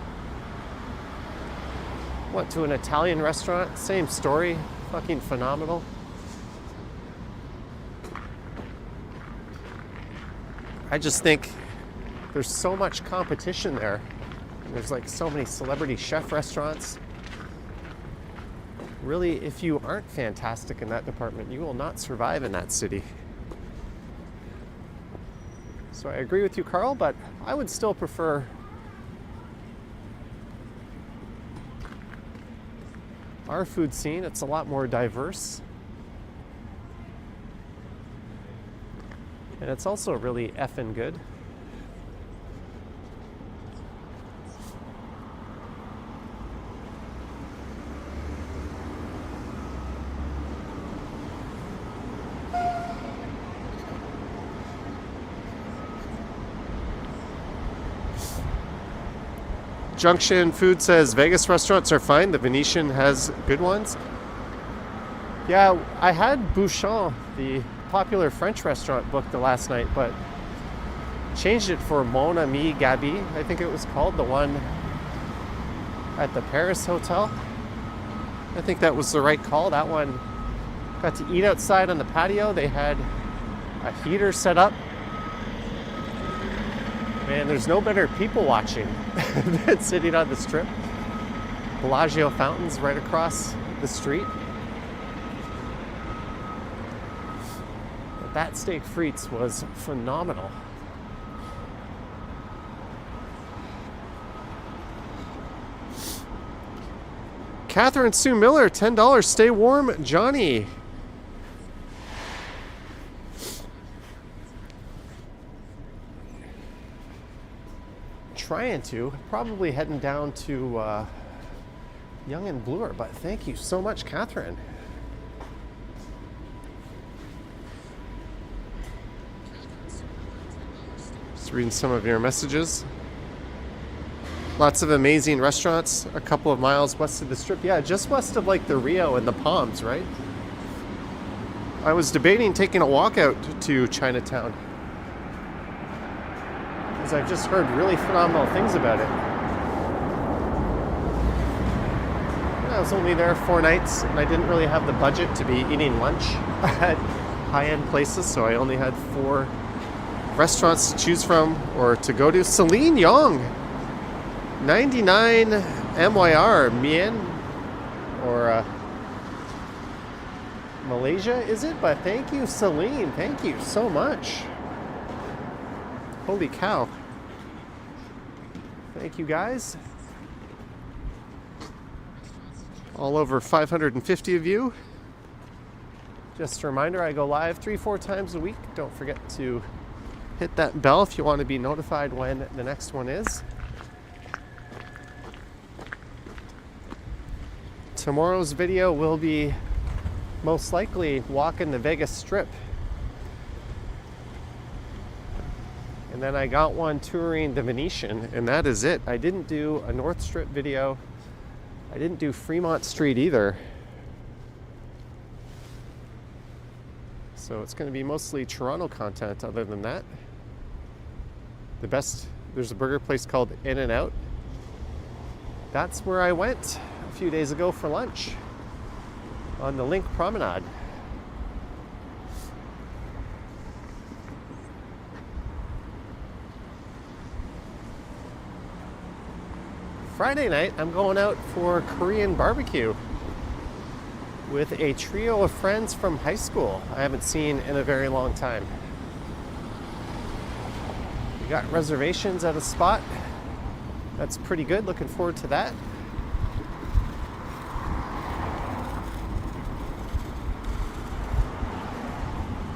Went to an Italian restaurant, same story, fucking phenomenal. I just think there's so much competition there. There's like so many celebrity chef restaurants. Really, if you aren't fantastic in that department, you will not survive in that city. So I agree with you, Carl, but I would still prefer our food scene. It's a lot more diverse. And it's also really effing good. Junction Food says Vegas restaurants are fine. The Venetian has good ones. Yeah, I had Bouchon, the popular French restaurant, booked the last night, but changed it for Mon Ami Gabi, I think it was called, the one at the Paris Hotel. I think that was the right call. That one got to eat outside on the patio. They had a heater set up. Man, there's no better people watching than sitting on the strip. Bellagio fountains right across the street. But that steak frites was phenomenal. Catherine Sue Miller, $10. Stay warm, Johnny. Trying to, probably heading down to Yonge and Bloor, but thank you so much, Catherine. Just reading some of your messages. Lots of amazing restaurants, a couple of miles west of the strip. Yeah, just west of like the Rio and the Palms, right? I was debating taking a walk out to Chinatown, because I've just heard really phenomenal things about it. I was only there 4 nights, and I didn't really have the budget to be eating lunch at high-end places, so I only had 4 restaurants to choose from or to go to. Celine Yong, 99 MYR, Mien, or Malaysia, is it? But thank you, Celine. Thank you so much. Holy cow. Thank you, guys. All over 550 of you. Just a reminder, I go live 3-4 times a week. Don't forget to hit that bell if you want to be notified when the next one is. Tomorrow's video will be most likely walking the Vegas Strip. And then I got one touring the Venetian, and that is it. I didn't do a North Strip video. I didn't do Fremont Street either. So it's going to be mostly Toronto content other than that. There's a burger place called In and Out. That's where I went a few days ago for lunch on the Link Promenade. Friday night, I'm going out for Korean barbecue with a trio of friends from high school I haven't seen in a very long time. We got reservations at a spot. That's pretty good. Looking forward to that.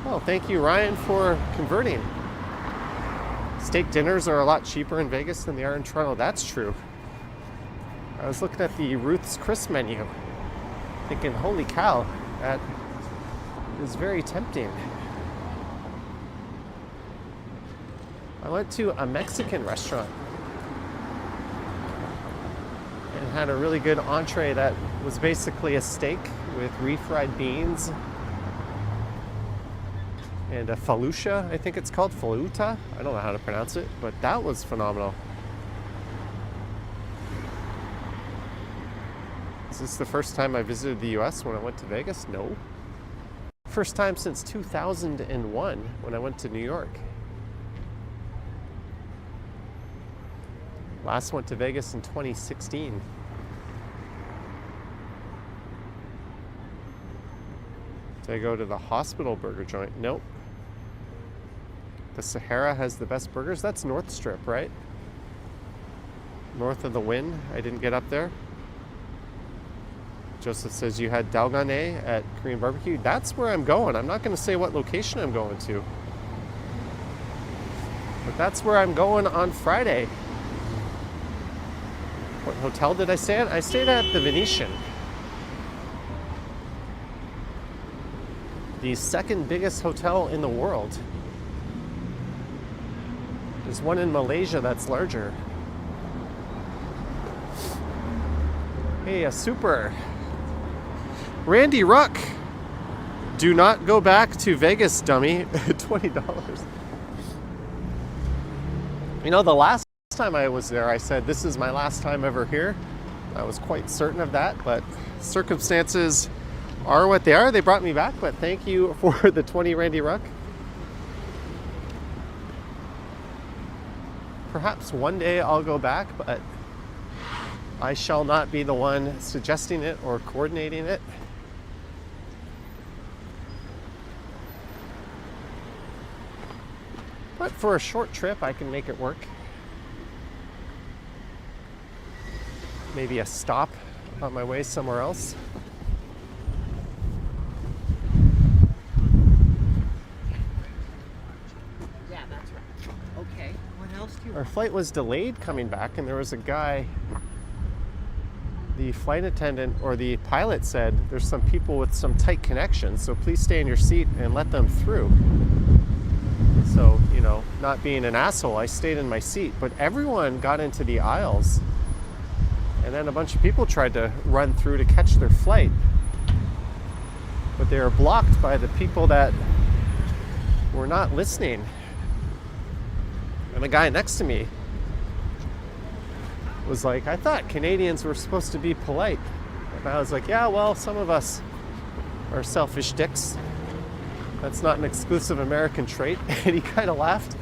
Oh, thank you, Ryan, for converting. Steak dinners are a lot cheaper in Vegas than they are in Toronto. That's true. I was looking at the Ruth's Chris menu, thinking, holy cow, that is very tempting. I went to a Mexican restaurant and had a really good entree that was basically a steak with refried beans and a falucha, I think it's called, faluta. I don't know how to pronounce it, but that was phenomenal. Is this the first time I visited the US when I went to Vegas? No. First time since 2001 when I went to New York. Last went to Vegas in 2016. Did I go to the Hospital Burger Joint? Nope. The Sahara has the best burgers. That's North Strip, right? North of the Wynn. I didn't get up there. Joseph says you had dalgane at Korean barbecue. That's where I'm going. I'm not going to say what location I'm going to. But that's where I'm going on Friday. What hotel did I stay at? I stayed at the Venetian. The second biggest hotel in the world. There's one in Malaysia that's larger. Hey, a super. Randy Ruck. Do not go back to Vegas, dummy. $20. You know, the last time I was there, I said, this is my last time ever here. I was quite certain of that, but circumstances are what they are. They brought me back, but thank you for the 20, Randy Ruck. Perhaps one day I'll go back, but I shall not be the one suggesting it or coordinating it. But for a short trip, I can make it work. Maybe a stop on my way somewhere else. Yeah, that's right. Okay. What else do you Our flight was delayed coming back, and there was a guy, the flight attendant or the pilot said, there's some people with some tight connections, so please stay in your seat and let them through. So, you know, not being an asshole, I stayed in my seat, but everyone got into the aisles. And then a bunch of people tried to run through to catch their flight. But they were blocked by the people that were not listening. And the guy next to me was like, I thought Canadians were supposed to be polite. And I was like, yeah, well, some of us are selfish dicks. That's not an exclusive American trait. And he kind of laughed.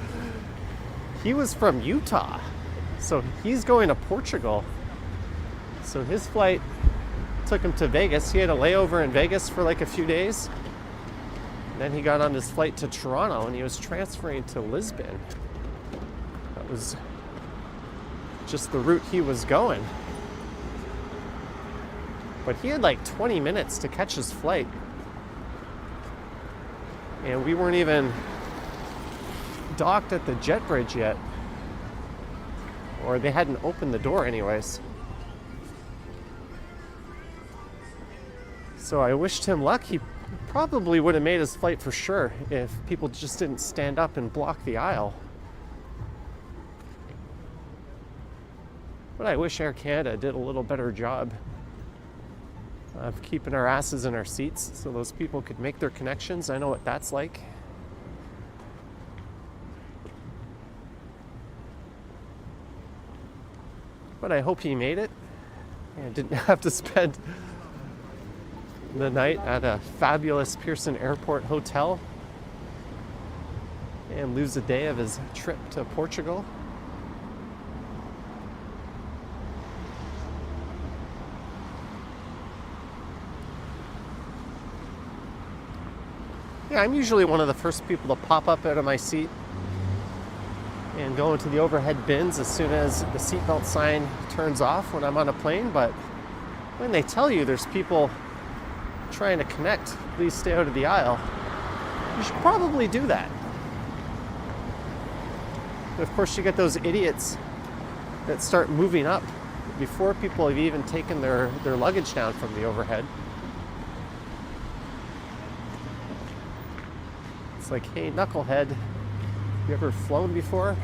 He was from Utah. So he's going to Portugal. So his flight took him to Vegas. He had a layover in Vegas for like a few days. Then he got on his flight to Toronto and he was transferring to Lisbon. That was just the route he was going. But he had like 20 minutes to catch his flight. And we weren't even docked at the jet bridge yet. Or they hadn't opened the door anyways. So I wished him luck. He probably would have made his flight for sure if people just didn't stand up and block the aisle. But I wish Air Canada did a little better job of keeping our asses in our seats so those people could make their connections. I know what that's like. But I hope he made it and didn't have to spend the night at a fabulous Pearson Airport hotel and lose a day of his trip to Portugal. Yeah, I'm usually one of the first people to pop up out of my seat and go into the overhead bins as soon as the seatbelt sign turns off when I'm on a plane. But when they tell you there's people trying to connect, please stay out of the aisle, you should probably do that. Of course, you get those idiots that start moving up before people have even taken their luggage down from the overhead. It's like, hey, knucklehead, you ever flown before?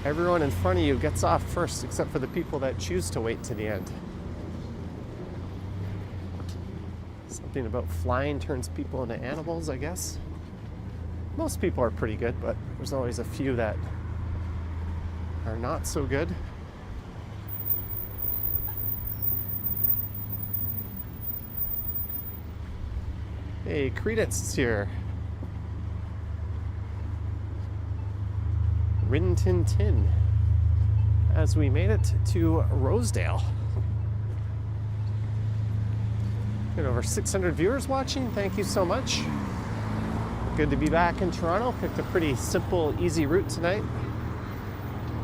Everyone in front of you gets off first, except for the people that choose to wait to the end. Something about flying turns people into animals, I guess. Most people are pretty good, but there's always a few that are not so good. Hey, Credence is here. Rin Tin Tin. As we made it to Rosedale. Got over 600 viewers watching. Thank you so much. Good to be back in Toronto. Picked a pretty simple, easy route tonight.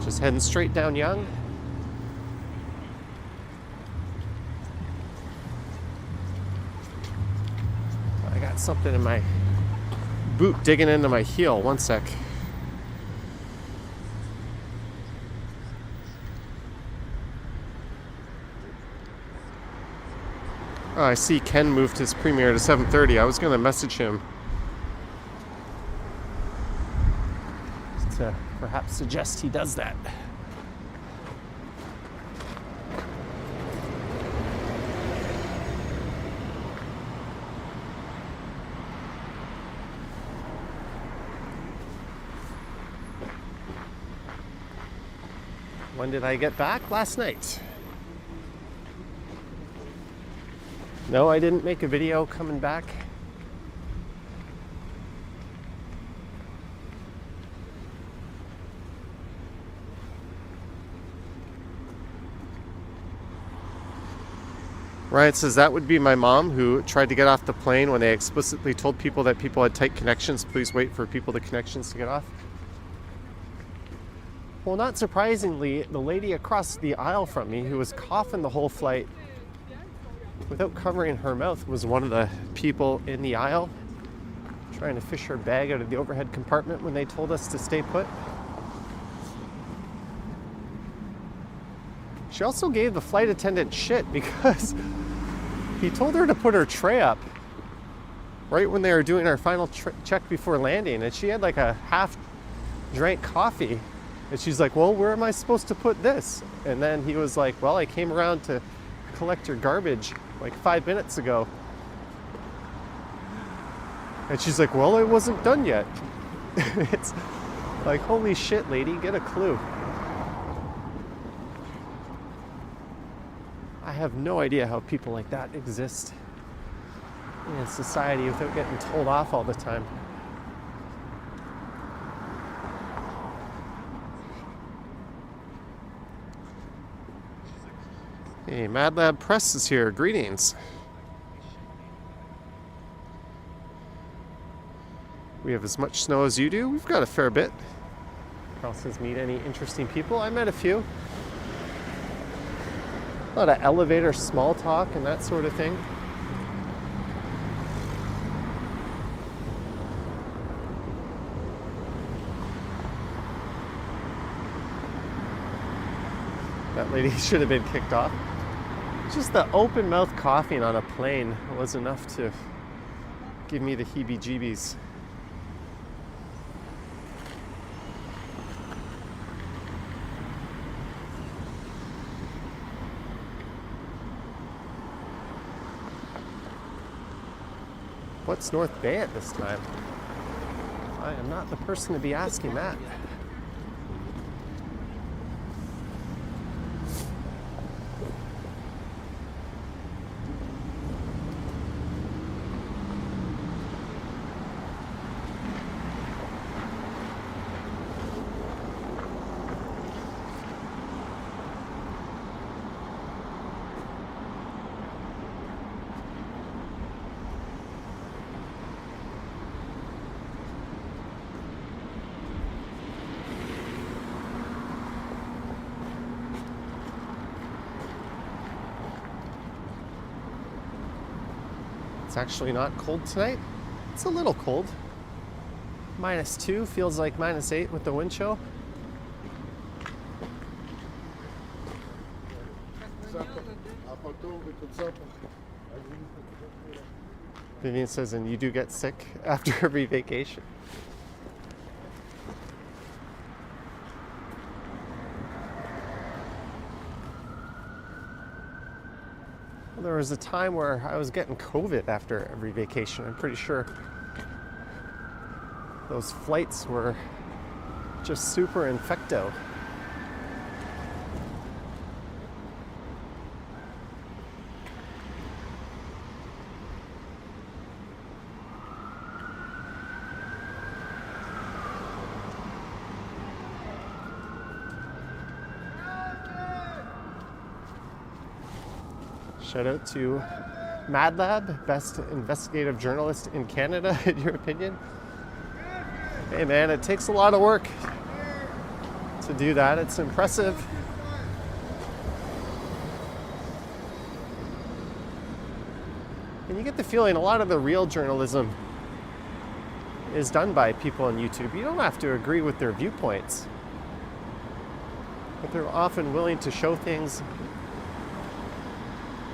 Just heading straight down Yonge. I got something in my boot digging into my heel. One sec. Oh, I see Ken moved his premiere to 7:30. I was going to message him to perhaps suggest he does that. When did I get back? Last night. No, I didn't make a video coming back. Ryan says that would be my mom, who tried to get off the plane when they explicitly told people that people had tight connections. Please wait for people with connections to get off. Well, not surprisingly, the lady across the aisle from me, who was coughing the whole flight without covering her mouth, was one of the people in the aisle trying to fish her bag out of the overhead compartment when they told us to stay put. She also gave the flight attendant shit because he told her to put her tray up right when they were doing our final check before landing, and she had like a half-drank coffee, and she's like, well, where am I supposed to put this? And then he was like, well, I came around to collect your garbage like 5 minutes ago. And she's like, well, it wasn't done yet. It's like, holy shit, lady, get a clue. I have no idea how people like that exist in society without getting told off all the time. Hey, Mad Lab Press is here. Greetings. We have as much snow as you do. We've got a fair bit. Carl says, meet any interesting people? I met a few. A lot of elevator small talk and that sort of thing. That lady should have been kicked off. Just the open mouth coughing on a plane was enough to give me the heebie-jeebies. What's North Bay at this time? I am not the person to be asking that. It's actually not cold tonight. It's a little cold. -2 feels like -8 with the wind chill. Vivian says, and you do get sick after every vacation. Well, there was a time where I was getting COVID after every vacation. I'm pretty sure those flights were just super infecto. Shout out to Mad Lab, best investigative journalist in Canada, in your opinion. Hey man, it takes a lot of work to do that. It's impressive. And you get the feeling a lot of the real journalism is done by people on YouTube. You don't have to agree with their viewpoints, but they're often willing to show things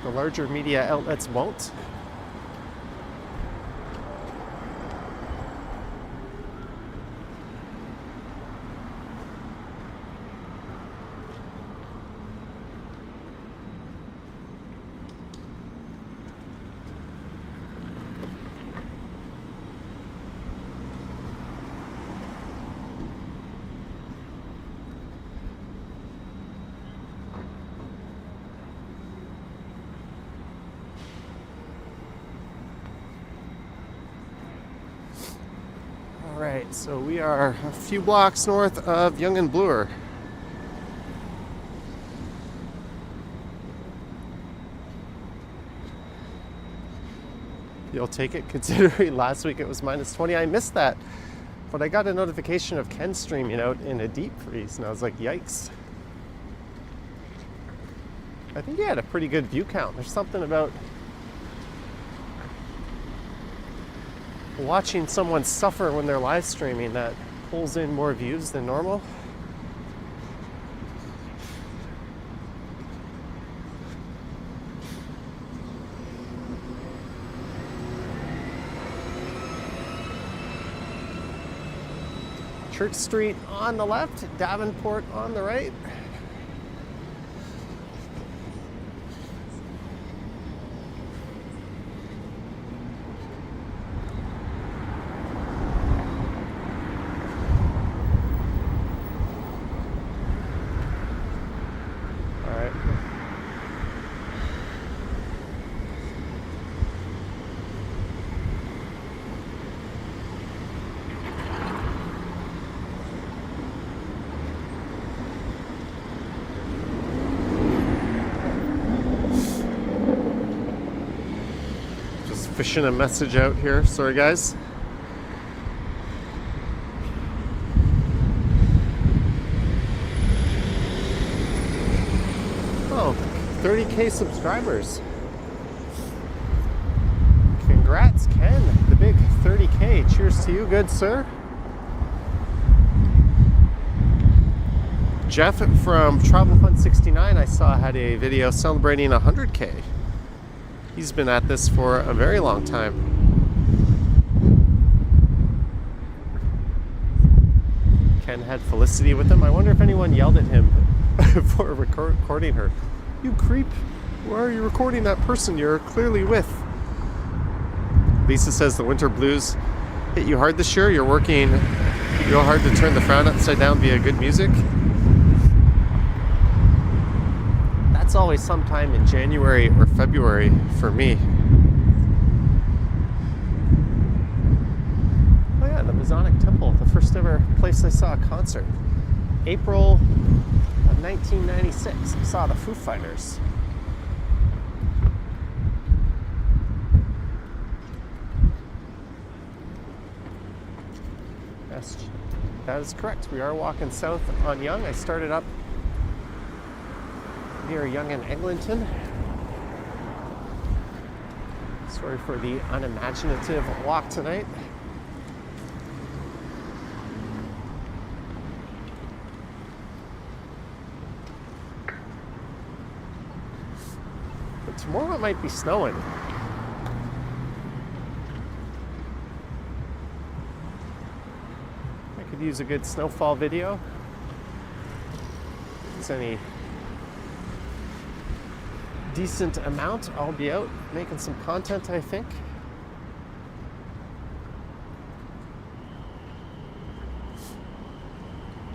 the larger media outlets won't. Alright, so we are a few blocks north of Yonge and Bloor. You'll take it, considering last week it was -20. I missed that, but I got a notification of Ken streaming out in a deep freeze, and I was like, yikes. I think he had a pretty good view count. There's something about watching someone suffer when they're live streaming that pulls in more views than normal. Church Street on the left, Davenport on the right. Fishing a message out here. Sorry, guys. Oh, 30K subscribers. Congrats, Ken. The big 30K. Cheers to you, good sir. Jeff from Travel Fund 69, I saw, had a video celebrating 100K. He's been at this for a very long time. Ken had Felicity with him. I wonder if anyone yelled at him for recording her. You creep! Why are you recording that person you're clearly with? Lisa says the winter blues hit you hard this year. You're working real hard to turn the frown upside down via good music. That's always sometime in January or February for me. Oh yeah, the Masonic Temple, the first ever place I saw a concert. April of 1996, I saw the Foo Fighters. Yes, that is correct. We are walking south on Yonge. I started up near Yonge and Eglinton. Sorry for the unimaginative walk tonight. But tomorrow it might be snowing. I could use a good snowfall video. If it's any decent amount, I'll be out making some content, I think.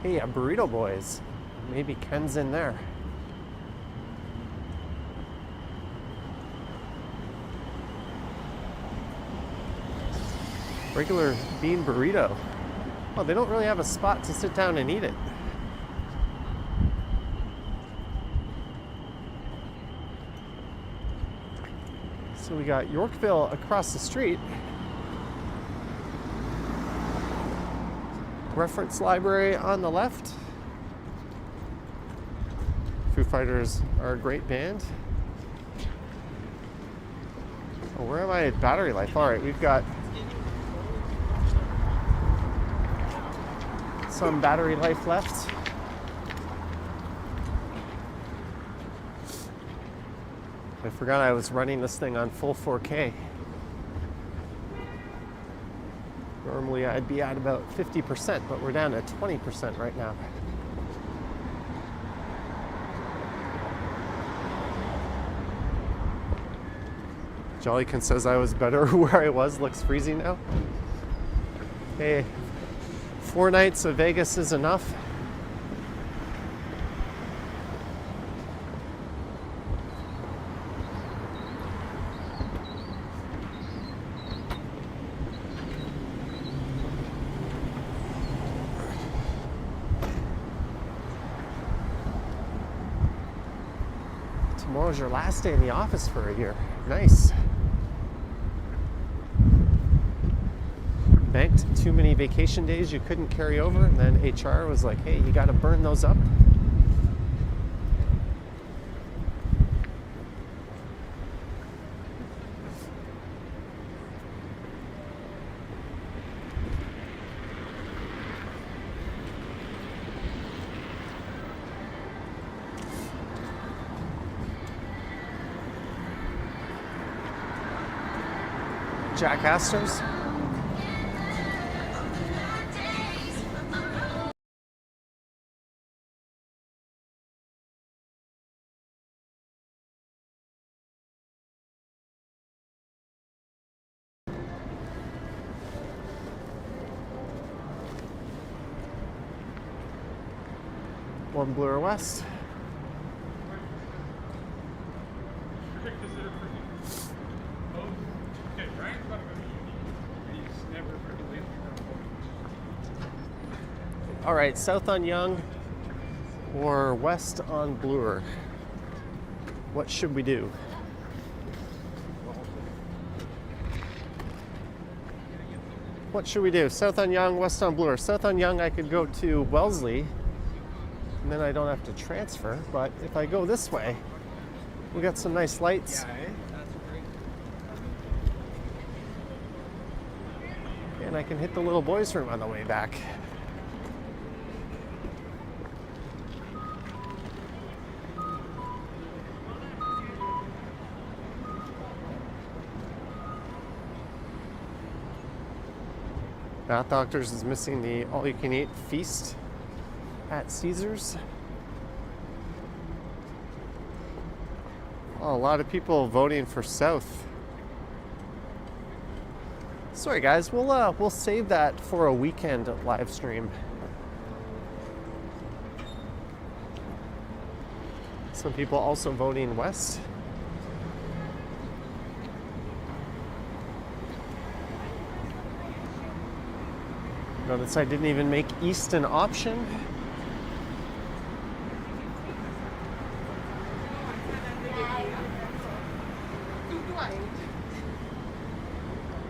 Hey, Burrito Boys. Maybe Ken's in there. Regular bean burrito. Well, they don't really have a spot to sit down and eat it. So we got Yorkville across the street. Reference library on the left. Foo Fighters are a great band. Oh, where am I at battery life? All right, we've got some battery life left. I forgot I was running this thing on full 4K. Normally I'd be at about 50%, but we're down to 20% right now. Jollykin says I was better where I was. Looks freezing now. Hey, 4 nights of Vegas is enough. Tomorrow's your last day in the office for a year. Nice. Banked too many vacation days you couldn't carry over, and then HR was like, hey, you got to burn those up. Jack Astor's. One Bloor West. All right, south on Yonge or west on Bloor? What should we do? What should we do? South on Yonge, west on Bloor. South on Yonge, I could go to Wellesley, and then I don't have to transfer. But if I go this way, we got some nice lights. Yeah, that's great. And I can hit the little boys' room on the way back. Bath Doctors is missing the all-you-can-eat feast at Caesars. Oh, a lot of people voting for South. Sorry guys, we'll save that for a weekend live stream. Some people also voting west. Notice I didn't even make east an option.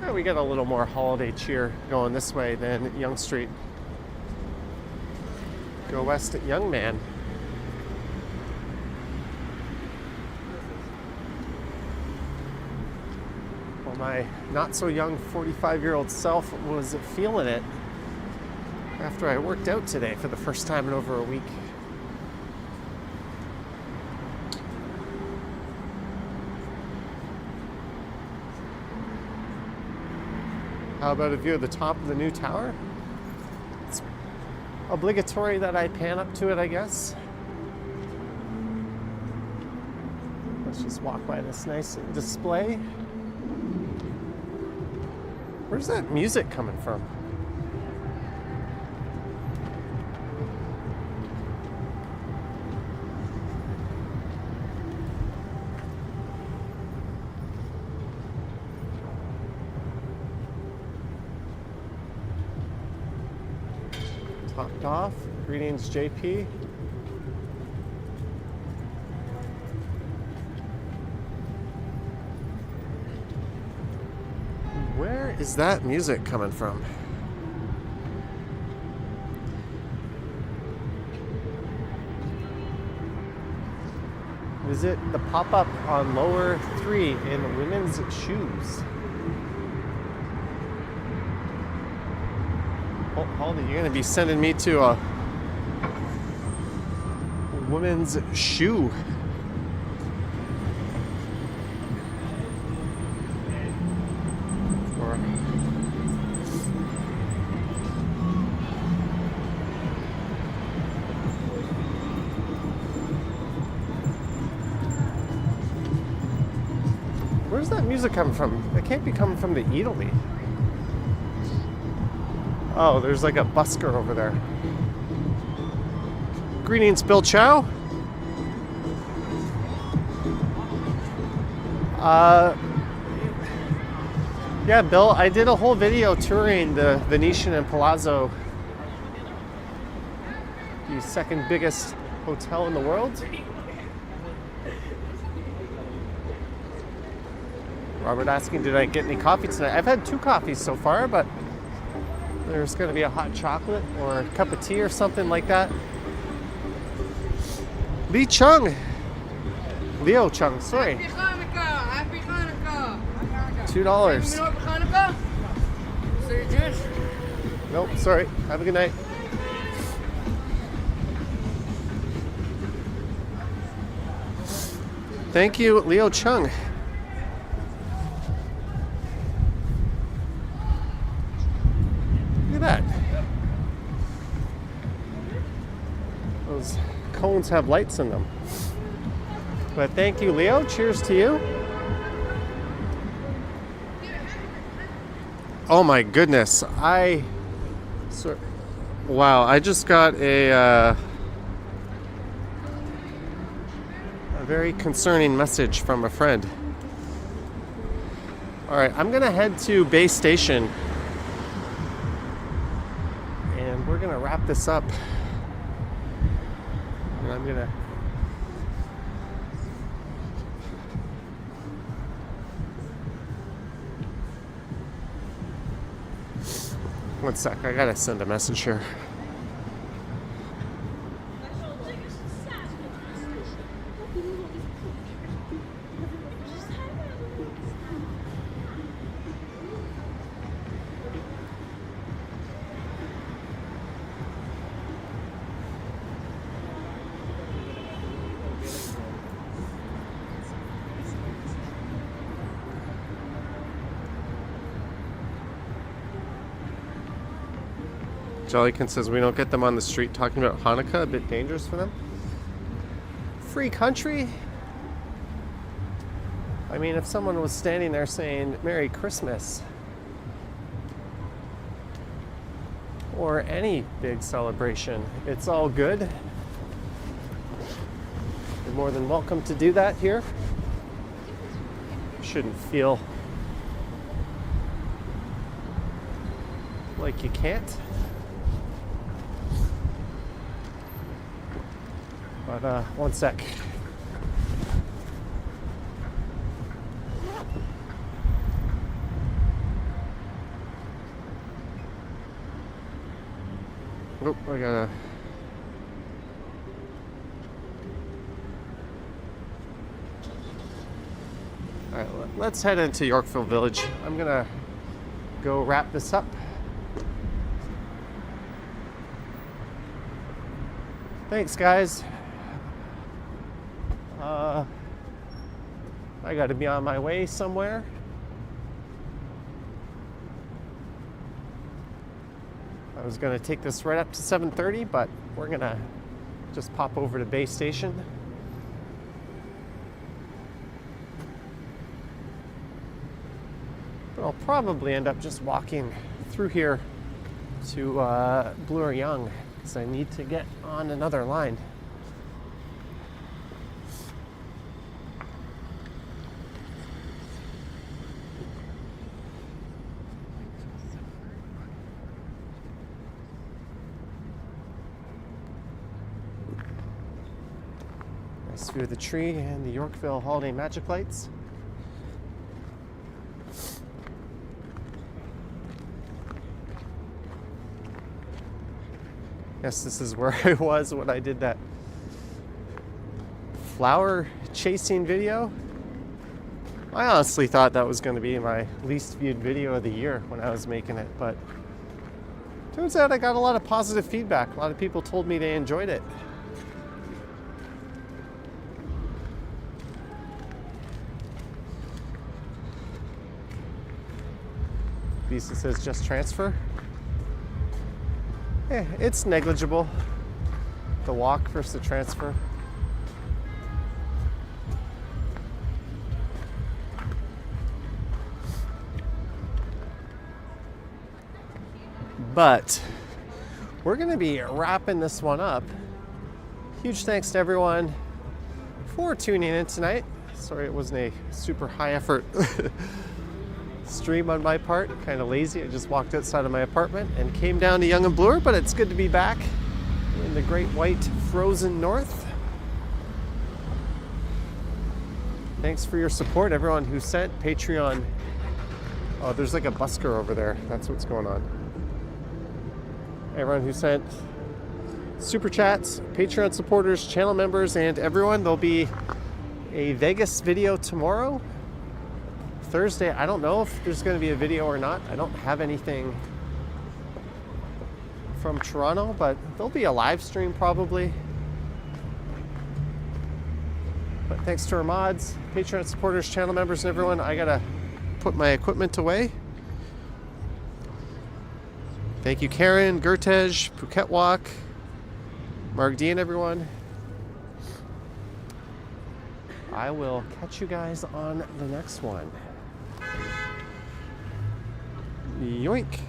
Yeah, we got a little more holiday cheer going this way than Yonge Street. Go west at Young Man. Well, my not so young 45-year-old self was feeling it after I worked out today for the first time in over a week. How about a view of the top of the new tower? It's obligatory that I pan up to it, I guess. Let's just walk by this nice display. Where's that music coming from? Topped off. Greetings, JP. Where is that music coming from? Is it the pop-up on lower 3 in women's shoes? Hold it, you're gonna be sending me to a women's shoe. Where's that music coming from? It can't be coming from the Italy. Oh, there's like a busker over there. Greetings, Bill Chow. Yeah, Bill, I did a whole video touring the Venetian and Palazzo, the second biggest hotel in the world. Robert asking, did I get any coffee tonight? I've had 2 coffees so far, but there's going to be a hot chocolate or a cup of tea or something like that. Lee Chung. Leo Chung, sorry. Happy Hanukkah! Happy Hanukkah! $2. You know what Hanukkah? So you're Jewish? Nope, sorry. Have a good night. Thank you, Leo Chung. Look at that. Those cones have lights in them. But thank you, Leo. Cheers to you. Oh my goodness. Wow, I just got a very concerning message from a friend. All right, I'm gonna head to Bay Station and we're gonna wrap this up. And I'm gonna one sec, I gotta send a message here. Jollykin says we don't get them on the street talking about Hanukkah, a bit dangerous for them. Free country? I mean, if someone was standing there saying Merry Christmas, or any big celebration. It's all good. You're more than welcome to do that here. Shouldn't feel like you can't. But one sec. Oh, I gotta. All right, let's head into Yorkville Village. I'm gonna go wrap this up. Thanks, guys. I gotta be on my way somewhere. I was gonna take this right up to 7:30, but we're gonna just pop over to Bay Station. But I'll probably end up just walking through here to Bloor Yonge, because I need to get on another line. Nice view of the tree and the Yorkville holiday magic lights. Yes, this is where I was when I did that flower chasing video. I honestly thought that was going to be my least viewed video of the year when I was making it, but turns out I got a lot of positive feedback. A lot of people told me they enjoyed it. Visa says just transfer. Yeah, it's negligible, the walk versus the transfer. But we're going to be wrapping this one up. Huge thanks to everyone for tuning in tonight. Sorry it wasn't a super high effort stream on my part, kind of lazy. I just walked outside of my apartment and came down to Yonge and Bloor, but it's good to be back in the great white frozen north. Thanks for your support, everyone who sent Patreon. Oh, there's like a busker over there. That's what's going on. Everyone who sent super chats, Patreon supporters, channel members, and everyone. There'll be a Vegas video tomorrow. Thursday, I don't know if there's going to be a video or not. I don't have anything from Toronto, but there'll be a live stream probably. But thanks to our mods, Patreon supporters, channel members, and everyone. I gotta put my equipment away. Thank you, Karen, Gertej, Phuket Walk, Mark D, and everyone. I will catch you guys on the next one. Yoink.